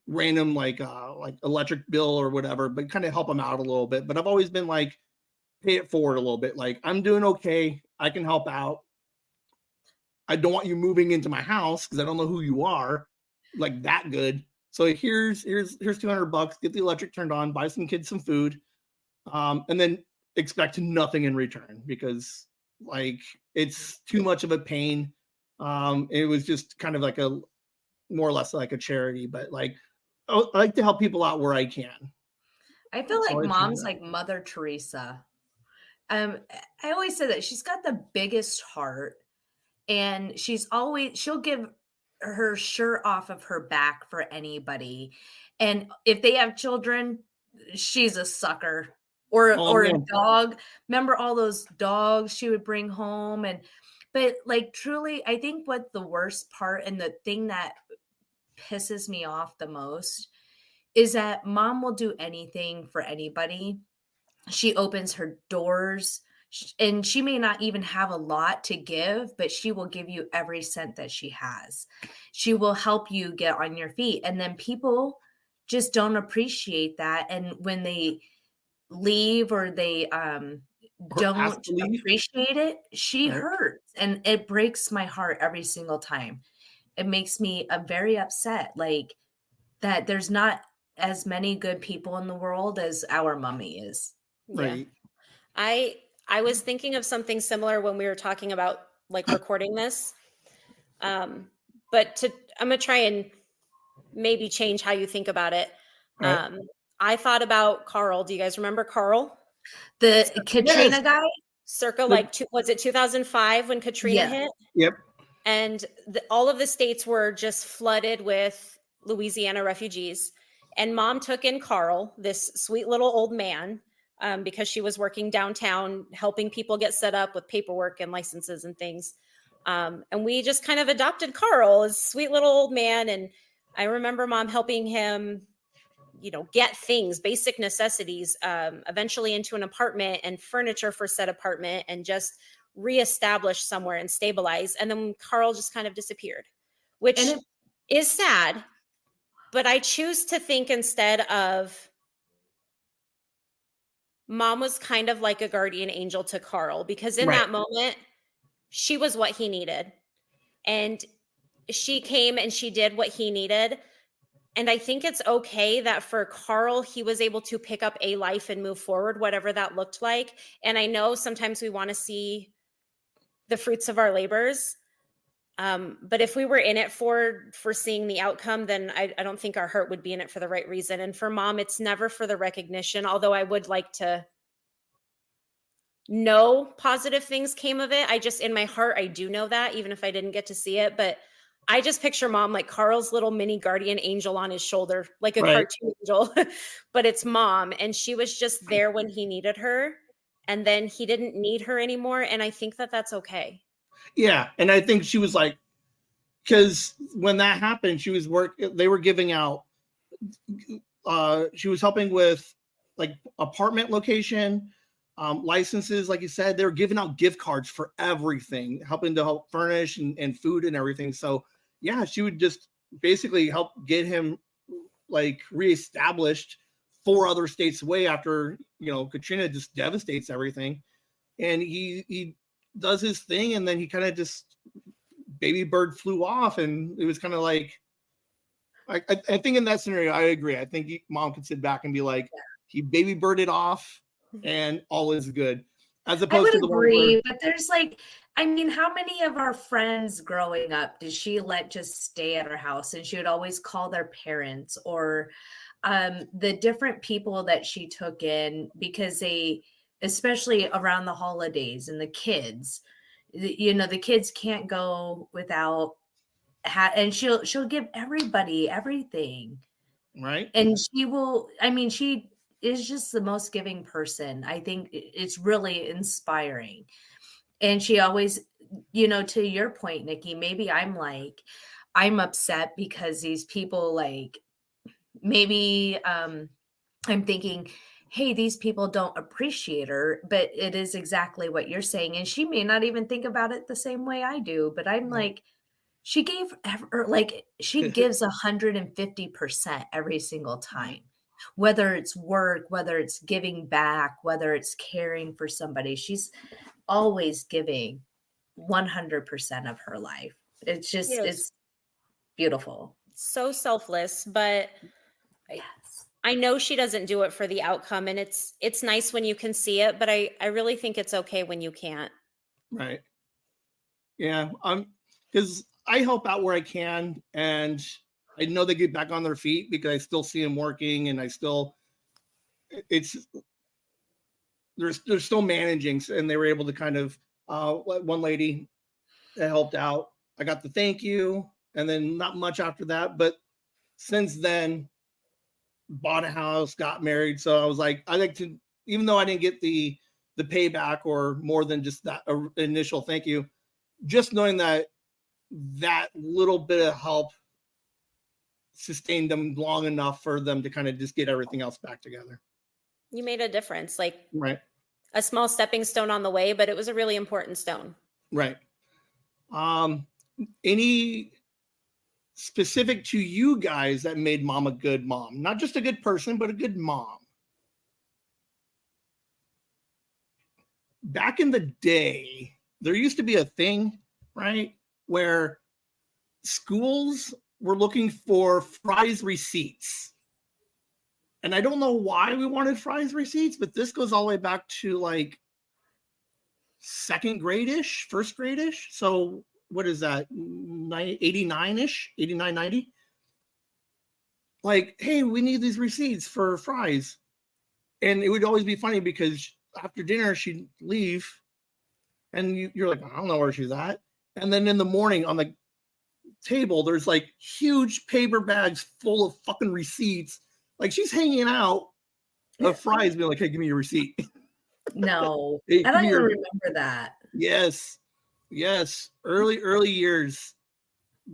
random like electric bill or whatever, but kind of help them out a little bit. But I've always been like pay it forward a little bit. Like I'm doing okay, I can help out. I don't want you moving into my house because I don't know who you are, like that good. So here's $200. Get the electric turned on, buy some kids some food, and then expect nothing in return because like it's too much of a pain. It was just kind of like a more or less like a charity, but like I like to help people out where I can. I feel So like I do mom's that. like Mother Teresa. I always say that she's got the biggest heart, and she'll give her shirt off of her back for anybody. And if they have children, she's a sucker. Oh Or a man, dog. Remember all those dogs she would bring home? But like truly, I think what the worst part and the thing that pisses me off the most is that mom will do anything for anybody. She opens her doors, and she may not even have a lot to give, but she will give you every cent that she has. She will help you get on your feet. And then people just don't appreciate that. And when they leave or they or ask don't to leave, appreciate it, she right? hurts. And it breaks my heart every single time. It makes me very upset. Like, that there's not as many good people in the world as our mummy is. Yeah. Right. I was thinking of something similar when we were talking about like recording this. But I'm gonna try and maybe change how you think about it. Right. I thought about Carl. Do you guys remember Carl? The Yes. Katrina guy? Circa The, like was it 2005 when Katrina Yeah. hit? yep. And all of the states were just flooded with Louisiana refugees. And mom took in Carl, this sweet little old man, because she was working downtown helping people get set up with paperwork and licenses and things. And we just kind of adopted Carl, as sweet little old man. And I remember mom helping him, get things, basic necessities, eventually into an apartment and furniture for said apartment, and just reestablish somewhere and stabilize. And then Carl just kind of disappeared, And which it is sad. But I choose to think instead of mom was kind of like a guardian angel to Carl, because in Right. that moment, she was what he needed. And she came and she did what he needed. And I think it's okay that for Carl, he was able to pick up a life and move forward, whatever that looked like. And I know sometimes we want to see the fruits of our labors. But if we were in it for seeing the outcome, then I don't think our heart would be in it for the right reason. And for mom, it's never for the recognition, although I would like to know positive things came of it. I just, in my heart, I do know that, even if I didn't get to see it. But I just picture mom like Carl's little mini guardian angel on his shoulder, like a Right. cartoon angel, but it's mom. And she was just there when he needed her. And then he didn't need her anymore. And I think that that's okay. Yeah. And I think she was like, because when that happened, they were giving out, she was helping with like apartment location, licenses, like you said, they were giving out gift cards for everything, helping to help furnish and food and everything. So yeah, she would just basically help get him like reestablished 4 other states away after, Katrina just devastates everything. And he does his thing, and then he kind of just baby bird flew off, and it was kind of like I think in that scenario I agree. I think mom could sit back and be like, he baby birded off and all is good, as I opposed would to the ones where agree, but there's like, I mean, how many of our friends growing up did she let just stay at her house, and she would always call their parents, or the different people that she took in, because they, especially around the holidays, and the kids, the kids can't go without and she'll give everybody everything. right? And she will, I mean, she is just the most giving person. I think it's really inspiring. And she always, to your point, Nikki, maybe I'm upset because these people maybe I'm thinking, hey, these people don't appreciate her, but it is exactly what you're saying. And she may not even think about it the same way I do, but I'm like, she she gives 150% every single time, whether it's work, whether it's giving back, whether it's caring for somebody. She's always giving 100% of her life. It's beautiful. So selfless, but Yes. I know she doesn't do it for the outcome, and it's nice when you can see it, but I really think it's okay when you can't. Right. Yeah. Because I help out where I can, and I know they get back on their feet because I still see them working, and it's they're still managing, and they were able to kind of one lady that helped out. I got the thank you, and then not much after that. But since then, bought a house, got married. So I was like, I like to, even though I didn't get the payback or more than just that initial thank you, just knowing that little bit of help sustained them long enough for them to kind of just get everything else back together. You made a difference, like Right. a small stepping stone on the way, but it was a really important stone. Right. Any specific to you guys that made mom a good mom, not just a good person, but a good mom? Back in the day, there used to be a thing, right, where schools were looking for Fry's receipts. And I don't know why we wanted Fry's receipts, but this goes all the way back to like second grade-ish, first grade-ish. So what is that, 89-ish, 89, 90? Like, hey, we need these receipts for Fry's. And it would always be funny because after dinner, she'd leave and you're like, I don't know where she's at. And then in the morning on the table, there's like huge paper bags full of fucking receipts. Like she's hanging out of Fry's, being like, hey, give me your receipt. No, Hey, I don't even remember that. Yes. Early years,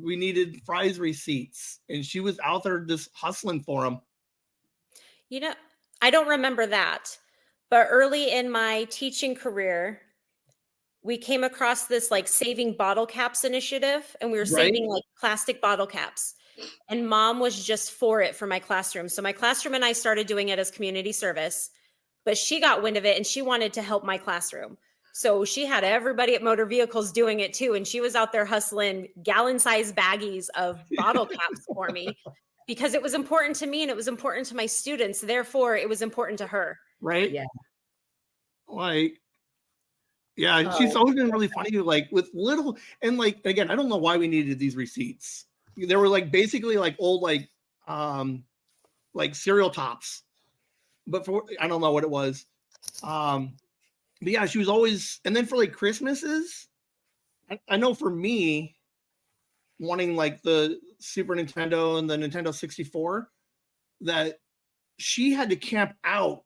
we needed Fry's receipts, and she was out there just hustling for them. I don't remember that, but early in my teaching career, we came across this like saving bottle caps initiative, and we were saving like plastic bottle caps. And mom was just for it for my classroom. So my classroom and I started doing it as community service, but she got wind of it and she wanted to help my classroom. So she had everybody at motor vehicles doing it too. And she was out there hustling gallon-sized baggies of bottle caps for me because it was important to me and it was important to my students. Therefore, it was important to her. Right? Yeah. Like, yeah, she's always been really funny, like with little, and like, again, I don't know why we needed these receipts. They were like basically like old, like cereal tops, but for, I don't know what it was. But yeah, she was always, and then for like Christmases, I know for me, wanting like the Super Nintendo and the Nintendo 64, that she had to camp out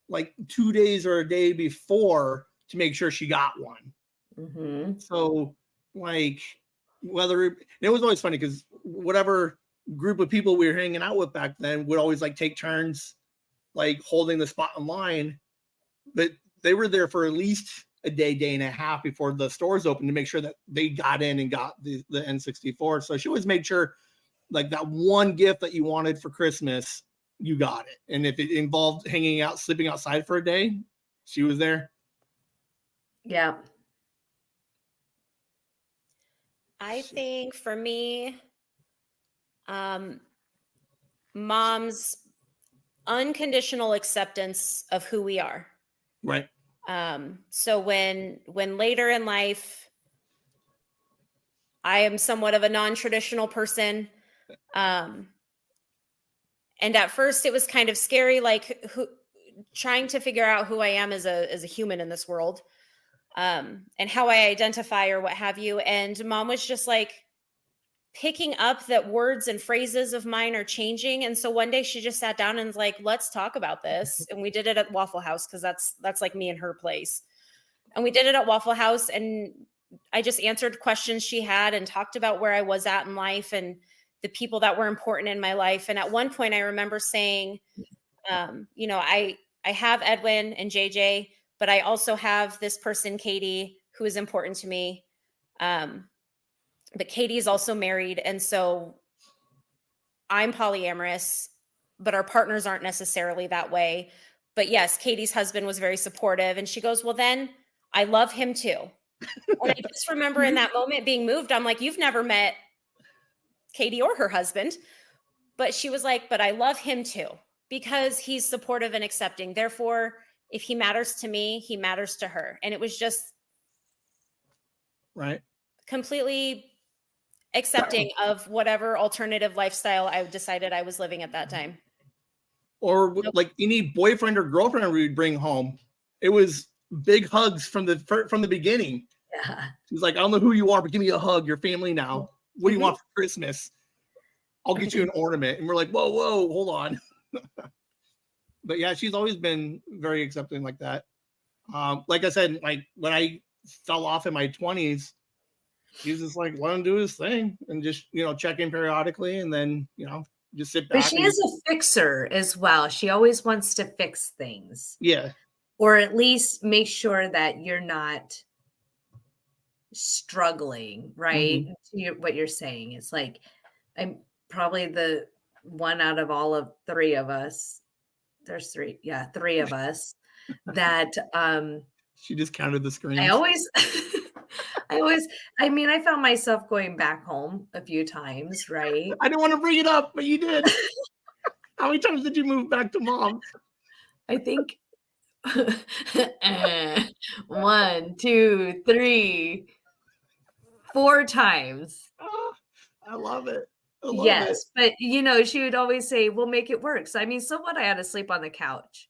like 2 days or a day before to make sure she got one. Mm-hmm. So like, it was always funny because whatever group of people we were hanging out with back then would always like take turns like holding the spot in line, but they were there for at least a day and a half before the stores opened to make sure that they got in and got the N64. So she always made sure like that one gift that you wanted for Christmas, you got it. And if it involved hanging out, sleeping outside for a day, she was there. Yeah. I think for me, mom's unconditional acceptance of who we are. Right. So when later in life, I am somewhat of a non-traditional person. And at first it was kind of scary, like trying to figure out who I am as a human in this world, and how I identify or what have you. And mom was just like, picking up that words and phrases of mine are changing. And so one day she just sat down and was like, let's talk about this. And we did it at Waffle House, because that's like me and her place. And we did it at Waffle House, and I just answered questions she had and talked about where I was at in life and the people that were important in my life. And at one point I remember saying, I have Edwin and JJ, but I also have this person, Katie, who is important to me. But Katie is also married. And so I'm polyamorous, but our partners aren't necessarily that way. But yes, Katie's husband was very supportive. And she goes, well, then I love him too. And I just remember in that moment being moved. I'm like, you've never met Katie or her husband. But she was like, but I love him too, because he's supportive and accepting. Therefore, if he matters to me, he matters to her. And it was just right, completely accepting of whatever alternative lifestyle I decided I was living at that time. Or like any boyfriend or girlfriend we'd bring home, it was big hugs from the beginning. Yeah. She's like, I don't know who you are, but give me a hug. You're family now. What do you want for Christmas? I'll get you an ornament. And we're like, whoa, hold on. But yeah, she's always been very accepting like that. Like I said, like when I fell off in my 20s, he was just like, let him do his thing and just, check in periodically and then, just sit back. But she is a fixer as well. She always wants to fix things. Yeah. Or at least make sure that you're not struggling, right? What you're saying. It's like, I'm probably the one out of all of three of us. There's three. Yeah, three of us that she just counted the screens. I found myself going back home a few times, right? I didn't want to bring it up, but you did. How many times did you move back to mom? I think 1, 2, 3, 4 times. Oh, I love it. Yes, but she would always say, we'll make it work. So so what? I had to sleep on the couch.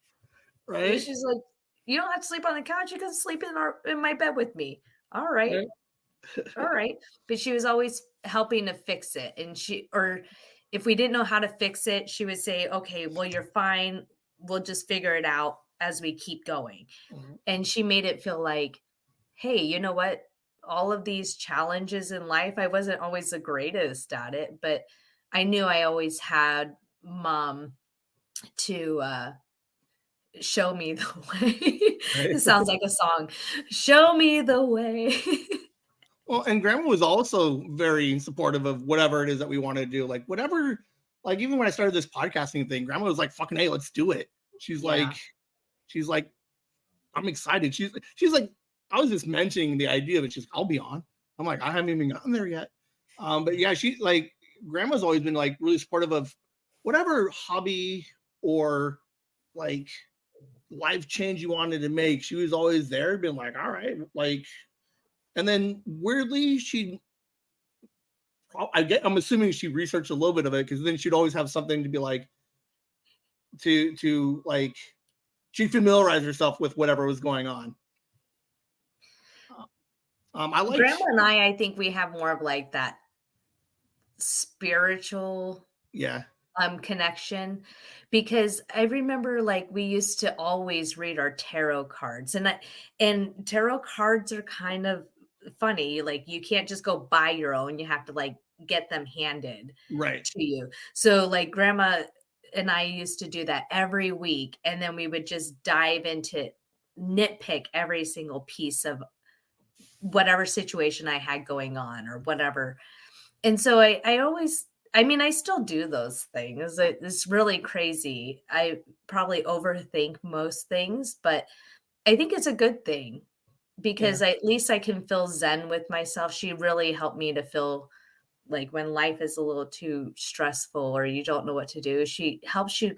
Right. She's like, you don't have to sleep on the couch. You can sleep in my bed with me. All right. All right. But she was always helping to fix it. And or if we didn't know how to fix it, she would say, okay, well, you're fine. We'll just figure it out as we keep going. And she made it feel like, hey, you know what? All of these challenges in life, I wasn't always the greatest at it, but I knew I always had mom to show me the way. It sounds like a song. Show me the way. Well, and grandma was also very supportive of whatever it is that we wanted to do. Like whatever, like even when I started this podcasting thing, grandma was like, fucking hey, let's do it. She's like, I'm excited. She's like, I was just mentioning the idea of it. She's, I'll be on. I'm like, I haven't even gotten there yet. But yeah, she like grandma's always been like really supportive of whatever hobby or like life change you wanted to make. She was always there, been like, all right, like, and then weirdly, I'm assuming she researched a little bit of it because then she'd always have something to be like, to like, she'd familiarize herself with whatever was going on. I like grandma and I think we have more of like that spiritual connection, because I remember like we used to always read our tarot cards, and tarot cards are kind of funny. Like you can't just go buy your own, you have to like get them handed to you. So like grandma and I used to do that every week, and then we would just dive into nitpick every single piece of whatever situation I had going on or whatever. And so I still do those things. It's really crazy. I probably overthink most things, but I think it's a good thing because at least I can feel zen with myself. She really helped me to feel like when life is a little too stressful or you don't know what to do, she helps you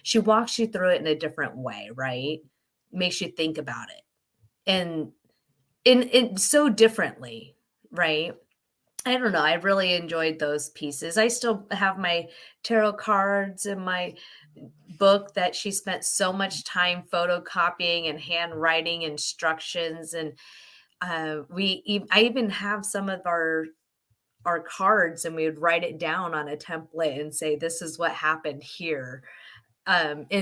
she walks you through it in a different way, right? Makes you think about it. And so differently, right? I don't know. I really enjoyed those pieces. I still have my tarot cards in my book that she spent so much time photocopying and handwriting instructions. And I even have some of our our cards and we would write it down on a template and say, this is what happened here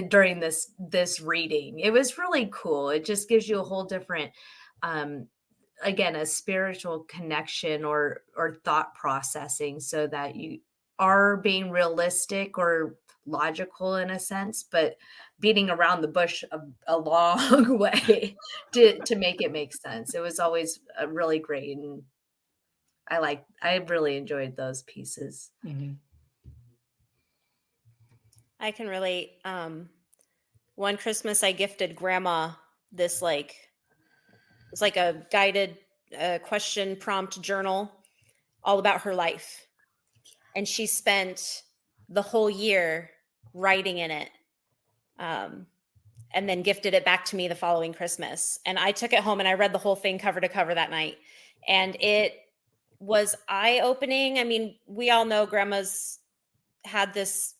during this reading. It was really cool. It just gives you a whole different again, a spiritual connection or thought processing, so that you are being realistic or logical in a sense, but beating around the bush a long way to make it make sense. It was always really great, and I really enjoyed those pieces. Mm-hmm. I can relate. One Christmas I gifted grandma this it's like a guided question prompt journal all about her life. And she spent the whole year writing in it. And then gifted it back to me the following Christmas. And I took it home and I read the whole thing cover to cover that night. And it was eye-opening. I mean, we all know grandma's had this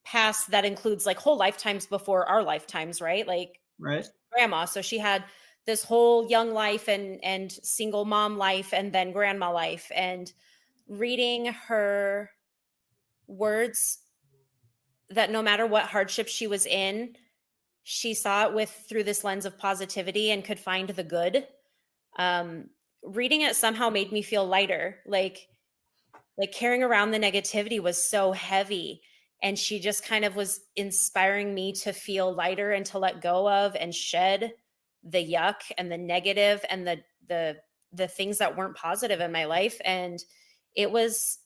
past that includes like whole lifetimes before our lifetimes, right? Like Right. grandma. So she had this whole young life and single mom life and then grandma life. And reading her words that no matter what hardship she was in, she saw it through this lens of positivity and could find the good. Reading it somehow made me feel lighter. Like carrying around the negativity was so heavy, and she just kind of was inspiring me to feel lighter and to let go of and shed the yuck and the negative and the things that weren't positive in my life. And it was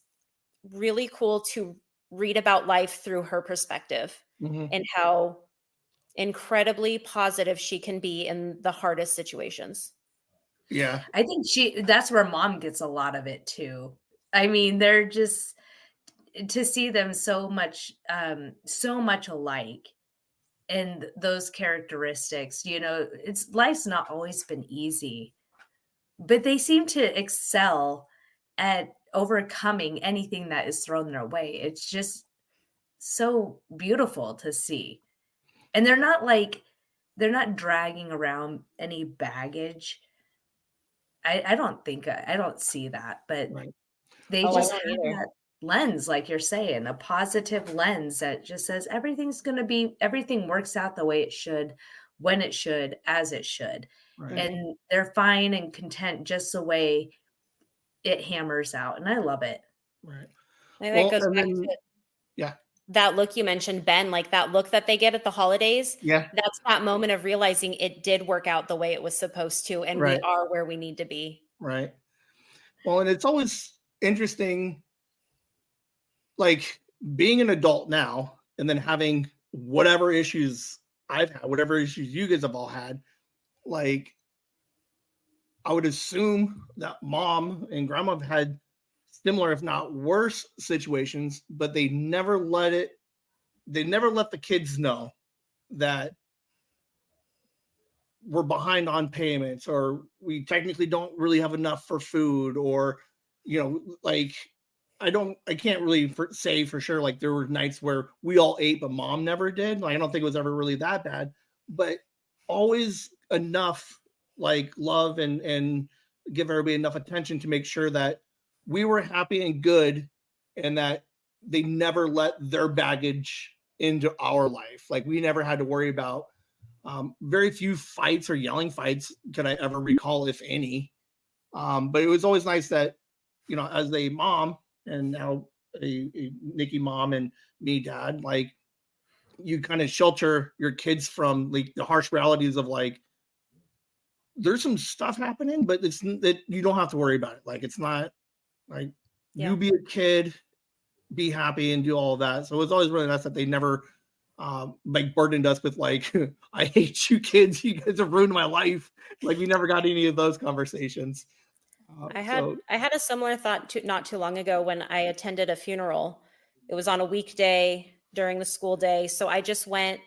really cool to read about life through her perspective, Mm-hmm. and how incredibly positive she can be in the hardest situations. Yeah. I think that's where mom gets a lot of it too. I mean, they're just, to see them so much alike in those characteristics, life's not always been easy, but they seem to excel at overcoming anything that is thrown their way. It's just so beautiful to see. And they're not dragging around any baggage. I don't see that, but Right. they Oh, I just don't have either. that lens, like you're saying, a positive lens that just says everything works out the way it should, when it should, as it should. Right. And they're fine and content just the way it hammers out. And I love it. Right. I think Well, that goes and back then to yeah. that look you mentioned, Ben, like that look that they get at the holidays. Yeah. That's that moment of realizing it did work out the way it was supposed to, and we Right. are where we need to be. Right. Well, and it's always interesting, like being an adult now and then having whatever issues I've had, whatever issues you guys have all had. Like, I would assume that mom and grandma have had similar, if not worse, situations, but they never let the kids know that we're behind on payments, or we technically don't really have enough for food, or like I can't really say for sure. Like, there were nights where we all ate but mom never did. Like, I don't think it was ever really that bad, but always enough, like, love and give everybody enough attention to make sure that we were happy and good, and that they never let their baggage into our life. Like, we never had to worry about very few fights or yelling fights can I ever recall, if any. But it was always nice that, as a mom and now a Nikki mom and me dad, like, you kind of shelter your kids from like the harsh realities of like, there's some stuff happening, but it's that you don't have to worry about it. Like, it's not like, Yeah. you be a kid, be happy, and do all of that. So it's always really nice that they never like burdened us with like, I hate you kids, you guys have ruined my life. Like, we never got any of those conversations. I So had a similar thought not too long ago when I attended a funeral. It was on a weekday during the school day, so I just went,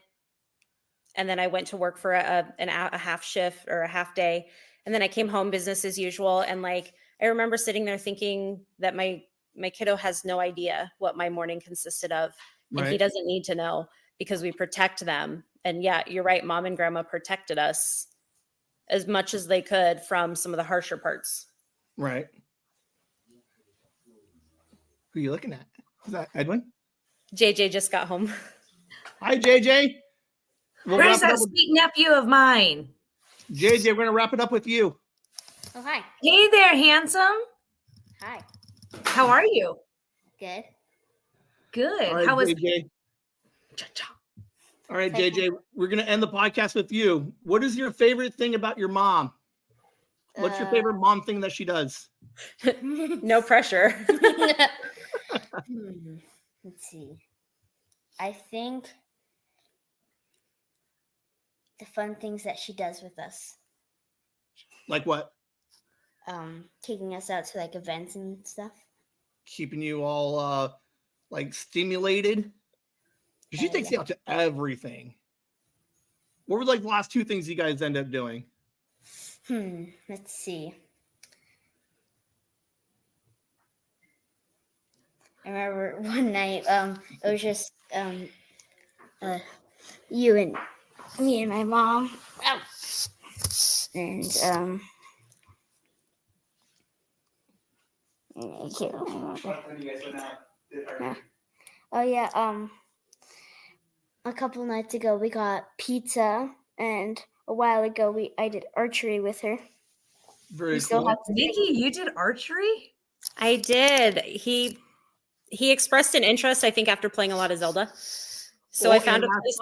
and then I went to work for a half shift or a half day, and then I came home business as usual. And like, I remember sitting there thinking that my kiddo has no idea what my morning consisted of, and he right, doesn't need to know, because we protect them. And yeah, you're right, mom and grandma protected us as much as they could from some of the harsher parts. right. Who are you looking at? Is that Edwin? JJ just got home. Hi, JJ. Where's that sweet nephew of mine? JJ, we're going to wrap it up with you. Oh, hi. Hey there, handsome. Hi. How are you? Good. Good. All right, How was JJ? All right, JJ, we're going to end the podcast with you. What is your favorite thing about your mom? What's your favorite mom thing that she does? No pressure. Let's see. I think the fun things that she does with us. Like what? Taking us out to like events and stuff. Keeping you all like stimulated? She takes you out to everything. What were like the last two things you guys end up doing? Let's see. I remember one night, it was just you and me and my mom. And I can't remember. Oh yeah, a couple nights ago we got pizza, and a while ago I did archery with her. Very cool. Nikki, you did archery? I did. He expressed an interest, I think, after playing a lot of Zelda. So I found a place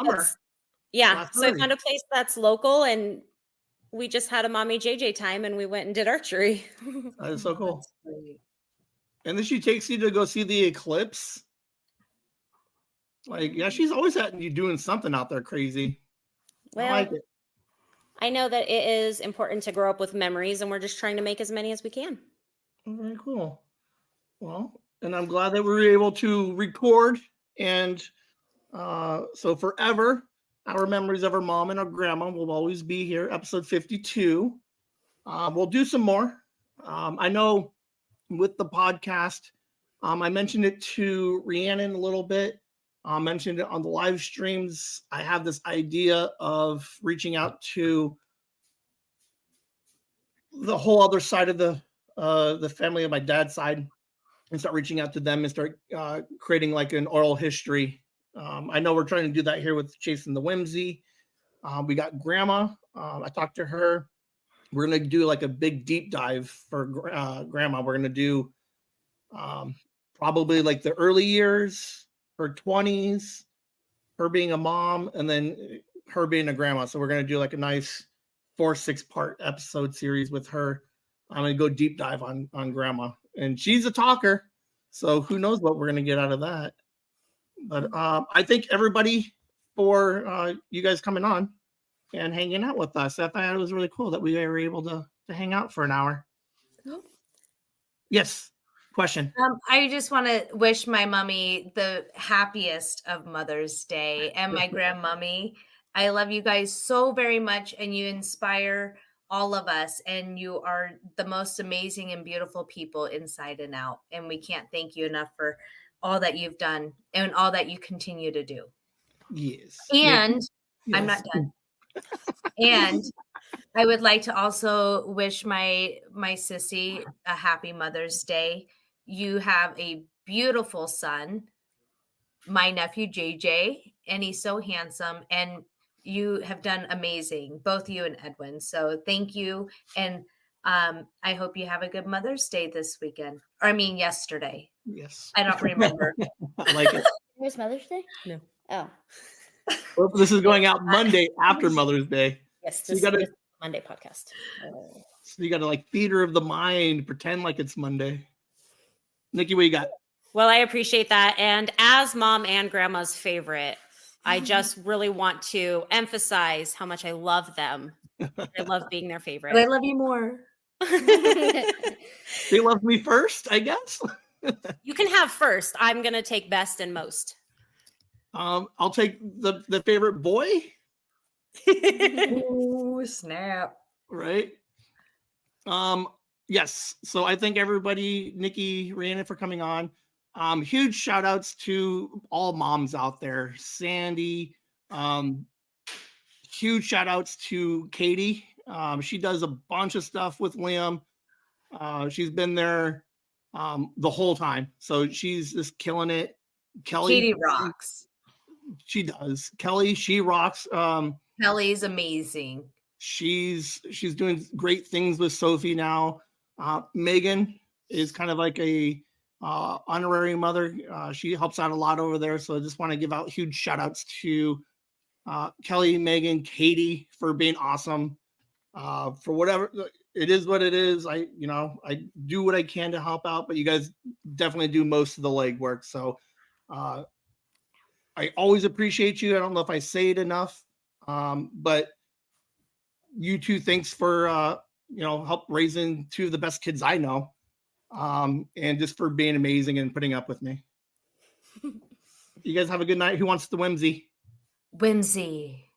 I found a place that's local, and we just had a mommy JJ time, and we went and did archery. That is so cool. And then she takes you to go see the eclipse. Like, yeah, she's always had you doing something out there crazy. Well, I like it. I know that it is important to grow up with memories, and we're just trying to make as many as we can. Very cool. Well, and I'm glad that we were able to record. And so forever, our memories of our mom and our grandma will always be here. Episode 52. We'll do some more. I know with the podcast, I mentioned it to Rhiannon a little bit. I mentioned it on the live streams. I have this idea of reaching out to the whole other side of the family of my dad's side and start reaching out to them and start creating like an oral history. I know we're trying to do that here with Chasing the Whimsy. We got Grandma. I talked to her. We're going to do like a big deep dive for Grandma. We're going to do probably like the early years, her 20s, her being a mom, and then her being a grandma. So we're going to do like a nice 4-6 part episode series with her. I'm going to go deep dive on Grandma. And she's a talker. So who knows what we're going to get out of that. But I thank everybody for you guys coming on and hanging out with us. I thought it was really cool that we were able to hang out for an hour. Yes. Question. I just want to wish my mommy the happiest of Mother's Day, and my grandmommy. I love you guys so very much, and you inspire all of us, and you are the most amazing and beautiful people inside and out. And we can't thank you enough for all that you've done and all that you continue to do. Yes. And I'm not done. And I would like to also wish my sissy a happy Mother's Day. You have a beautiful son, my nephew JJ, and he's so handsome, and you have done amazing, both you and Edwin. So thank you. And I hope you have a good Mother's Day this weekend. Or I mean yesterday. Yes. I don't remember. I like it. It was Mother's Day? No. Oh. Well, this is going out Monday after Mother's Day. Yes, So you got to Monday podcast. So you got to like theater of the mind, pretend like it's Monday. Nikki, what you got? Well, I appreciate that. And as mom and grandma's favorite, I just really want to emphasize how much I love them. I love being their favorite. But I love you more. They love me first, I guess. You can have first. I'm going to take best and most. I'll take the favorite boy. Ooh, snap. Right. Yes. So I thank everybody, Nikki, Rhiannon, for coming on. Huge shout outs to all moms out there. Sandy. Huge shout outs to Katie. She does a bunch of stuff with Liam. She's been there the whole time. So she's just killing it. Kelly, Katie rocks. She does. Kelly, she rocks. Kelly's amazing. She's doing great things with Sophie now. Megan is kind of like a honorary mother. She helps out a lot over there. So I just want to give out huge shout outs to Kelly, Megan, Katie for being awesome. For whatever it is, what it is, I do what I can to help out, but you guys definitely do most of the legwork. So I always appreciate you. I don't know if I say it enough, but you two, thanks for help raising two of the best kids I know, and just for being amazing and putting up with me. You guys have a good night. Who wants the whimsy? Whimsy.